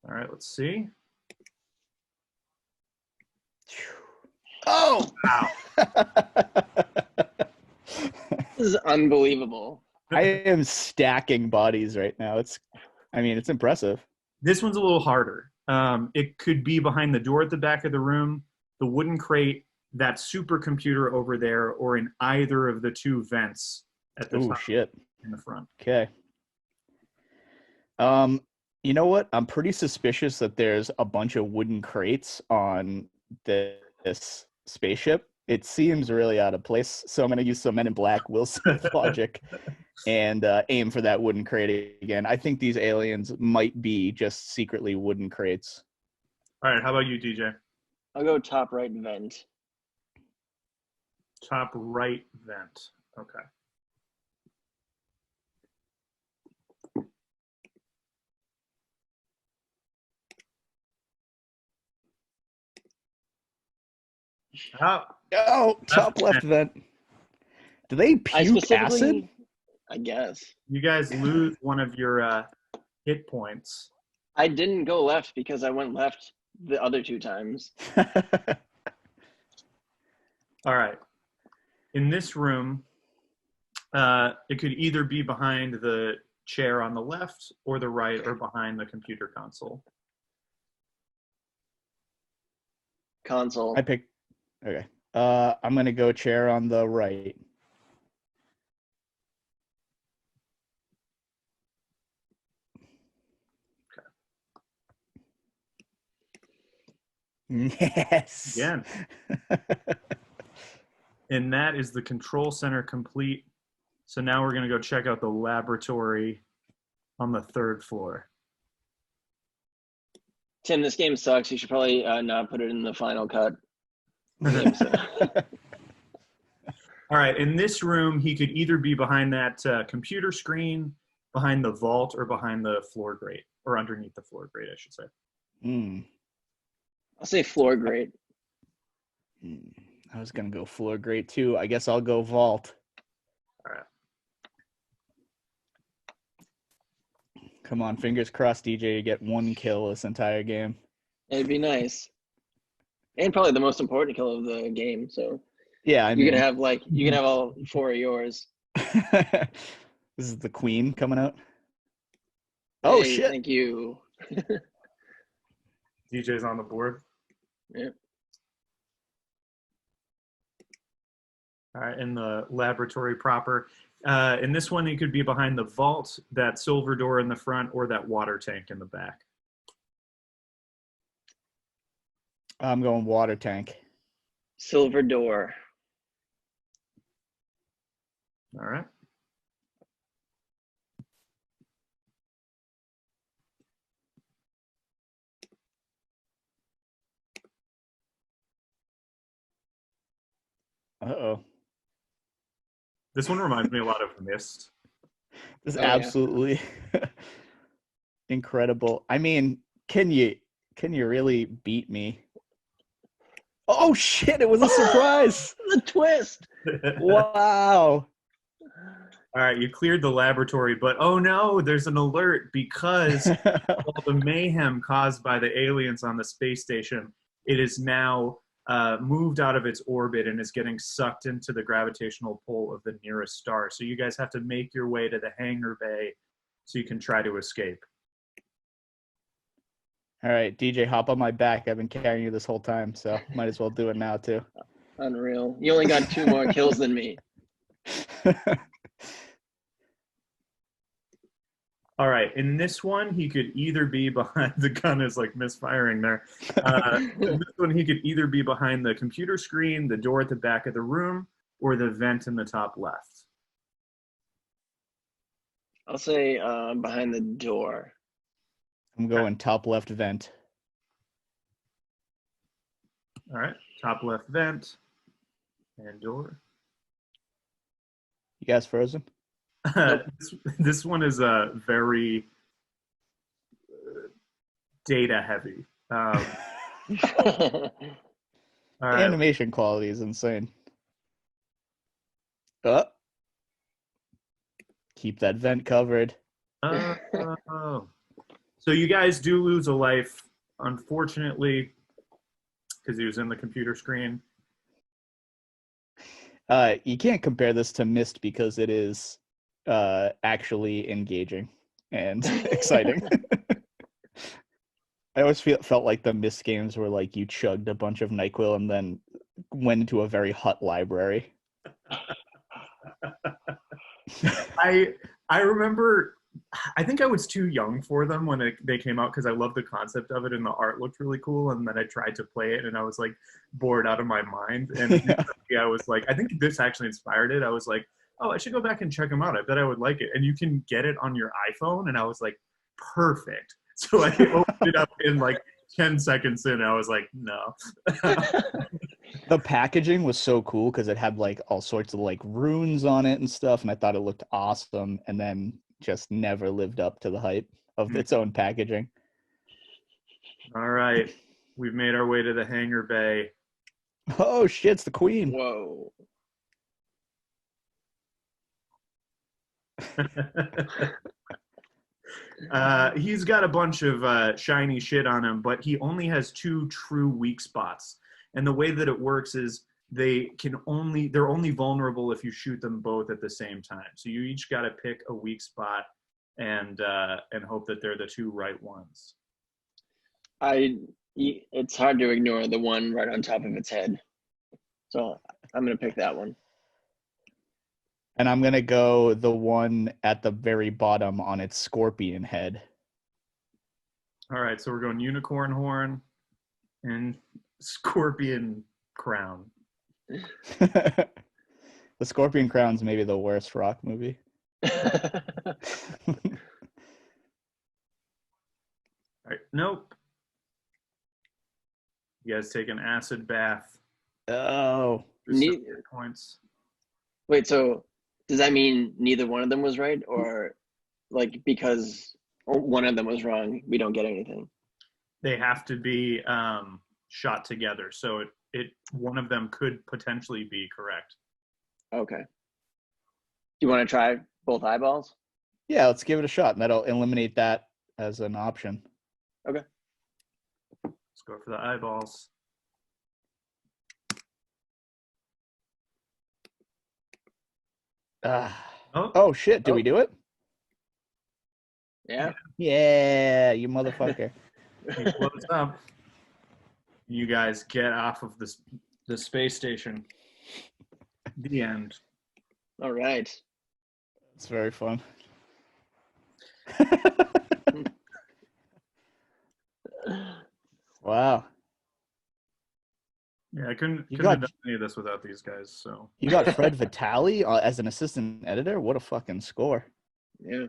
Speaker 1: All right, let's see.
Speaker 2: Oh!
Speaker 1: Wow.
Speaker 3: This is unbelievable.
Speaker 2: I am stacking bodies right now. It's impressive.
Speaker 1: This one's a little harder. It could be behind the door at the back of the room, the wooden crate, that supercomputer over there, or in either of the 2 vents at the
Speaker 2: Oh,
Speaker 1: top
Speaker 2: shit.
Speaker 1: in the front.
Speaker 2: Okay. You know what? I'm pretty suspicious that there's a bunch of wooden crates on this spaceship. It seems really out of place, so I'm going to use some Men in Black Will Smith logic and aim for that wooden crate again. I think these aliens might be just secretly wooden crates.
Speaker 1: All right, how about you, DJ?
Speaker 3: I'll go top right vent.
Speaker 1: Top right vent. Okay.
Speaker 2: Oh, top left vent. Do they puke acid?
Speaker 3: I guess.
Speaker 1: You guys lose one of your hit points.
Speaker 3: I didn't go left because I went left the other 2 times.
Speaker 1: All right. In this room, it could either be behind the chair on the left or the right, or behind the computer console.
Speaker 3: Console.
Speaker 2: I picked. Okay. I'm gonna go chair on the right. Yes.
Speaker 1: Again. And that is the control center complete. So now we're going to go check out the laboratory on the 3rd floor.
Speaker 3: Tim, this game sucks. You should probably not put it in the final cut.
Speaker 1: All right. In this room, he could either be behind that computer screen, behind the vault, or behind the floor grate, or underneath the floor grate, I should say.
Speaker 3: I'll say floor grate.
Speaker 2: I was gonna go floor grate too. I guess I'll go vault.
Speaker 1: All right.
Speaker 2: Come on, fingers crossed, DJ, you get 1 kill this entire game.
Speaker 3: It'd be nice. And probably the most important kill of the game. So
Speaker 2: yeah, I mean,
Speaker 3: you can have all 4 of yours.
Speaker 2: This is the queen coming out. Oh
Speaker 3: hey,
Speaker 2: shit!
Speaker 3: Thank you.
Speaker 1: DJ's on the board.
Speaker 3: Yep.
Speaker 1: All right, in the laboratory proper. In this one, it could be behind the vault, that silver door in the front, or that water tank in the back.
Speaker 2: I'm going water tank.
Speaker 3: Silver door.
Speaker 1: All right.
Speaker 2: Uh-oh.
Speaker 1: This one reminds me a lot of Myst.
Speaker 2: This is
Speaker 3: Oh, yeah.
Speaker 2: absolutely incredible. I mean, can you really beat me? Oh shit, it was a surprise.
Speaker 3: The twist.
Speaker 2: Wow.
Speaker 1: All right, you cleared the laboratory, but oh no, there's an alert because of all the mayhem caused by the aliens on the space station. It is now moved out of its orbit and is getting sucked into the gravitational pull of the nearest star. So you guys have to make your way to the hangar bay so you can try to escape.
Speaker 2: All right, DJ, hop on my back. I've been carrying you this whole time, so might as well do it now too.
Speaker 3: Unreal. You only got 2 more kills than me.
Speaker 1: All right, in this one, he could either be behind the gun is like misfiring there. In this one, he could either be behind the computer screen, the door at the back of the room, or the vent in the top left.
Speaker 3: I'll say behind the door.
Speaker 2: I'm going top left vent.
Speaker 1: All right, top left vent and door.
Speaker 2: You guys frozen?
Speaker 1: This one is very data heavy. All right.
Speaker 2: Animation quality is insane. Keep that vent covered.
Speaker 1: So you guys do lose a life, unfortunately, because he was in the computer screen.
Speaker 2: You can't compare this to Myst because it is actually engaging and exciting. I always felt like the Myst games were like you chugged a bunch of NyQuil and then went into a very hot library.
Speaker 1: I remember, I think I was too young for them when they came out because I loved the concept of it and the art looked really cool. And then I tried to play it and I was like bored out of my mind. And I was like, I think this actually inspired it. I was like, oh, I should go back and check them out. I bet I would like it. And you can get it on your iPhone. And I was like, perfect. So I opened it up in like 10 seconds in. And I was like, no.
Speaker 2: The packaging was so cool because it had like all sorts of like runes on it and stuff. And I thought it looked awesome. And then just never lived up to the hype of its own packaging.
Speaker 1: All right. We've made our way to the hangar bay.
Speaker 2: Oh, shit, it's the queen.
Speaker 3: Whoa.
Speaker 1: He's got a bunch of shiny shit on him, but he only has 2 true weak spots. And the way that it works is they're only vulnerable if you shoot them both at the same time. So you each got to pick a weak spot and hope that they're the 2 right ones.
Speaker 3: It's hard to ignore the one right on top of its head. So I'm going to pick that one.
Speaker 2: And I'm going to go the one at the very bottom on its scorpion head.
Speaker 1: All right, so we're going unicorn horn and scorpion crown.
Speaker 2: The Scorpion Crown's maybe the worst rock movie.
Speaker 1: All right, nope. You guys take an acid bath.
Speaker 2: Oh.
Speaker 1: Points.
Speaker 3: Wait, so does that mean neither one of them was right? Or like because one of them was wrong, we don't get anything?
Speaker 1: They have to be shot together. So one of them could potentially be correct.
Speaker 3: Okay. Do you want to try both eyeballs?
Speaker 2: Yeah, let's give it a shot. And that'll eliminate that as an option.
Speaker 3: Okay.
Speaker 1: Let's go for the eyeballs.
Speaker 2: Oh shit, did we do it?
Speaker 3: Yeah.
Speaker 2: Yeah, you motherfucker.
Speaker 1: He blows up. You guys get off of the space station. The end.
Speaker 3: All right.
Speaker 2: It's very fun. Wow.
Speaker 1: Yeah, I couldn't have done any of this without these guys. So
Speaker 2: you got Fred Vitale as an assistant editor? What a fucking score.
Speaker 3: Yeah.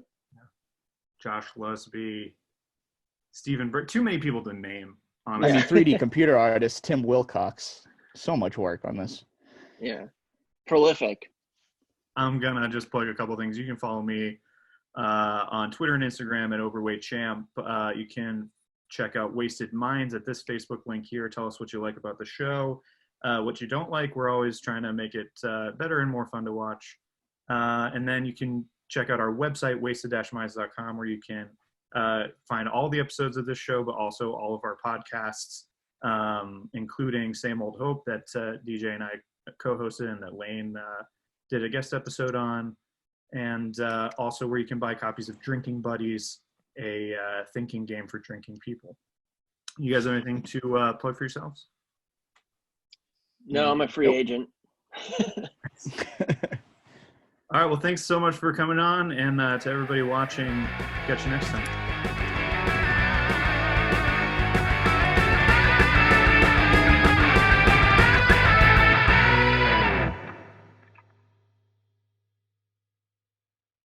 Speaker 1: Josh Lusby, Stephen Brick. Too many people to name,
Speaker 2: I
Speaker 1: honestly.
Speaker 2: mean, 3D computer artist Tim Wilcox. So much work on this.
Speaker 3: Yeah. Prolific.
Speaker 1: I'm gonna just plug a couple things. You can follow me on Twitter and Instagram at Overweight Champ. You can check out Wasted Minds at this Facebook link here. Tell us what you like about the show, what you don't like. We're always trying to make it better and more fun to watch. And then you can check out our website, wasted-minds.com, where you can find all the episodes of this show, but also all of our podcasts, including Same Old Hope that DJ and I co-hosted and that Lane did a guest episode on. And also where you can buy copies of Drinking Buddies, a thinking game for drinking people. You guys have anything to plug for yourselves?
Speaker 3: No, I'm a free
Speaker 2: Nope.
Speaker 3: agent.
Speaker 1: All right. Well, thanks so much for coming on, and to everybody watching, catch you next time.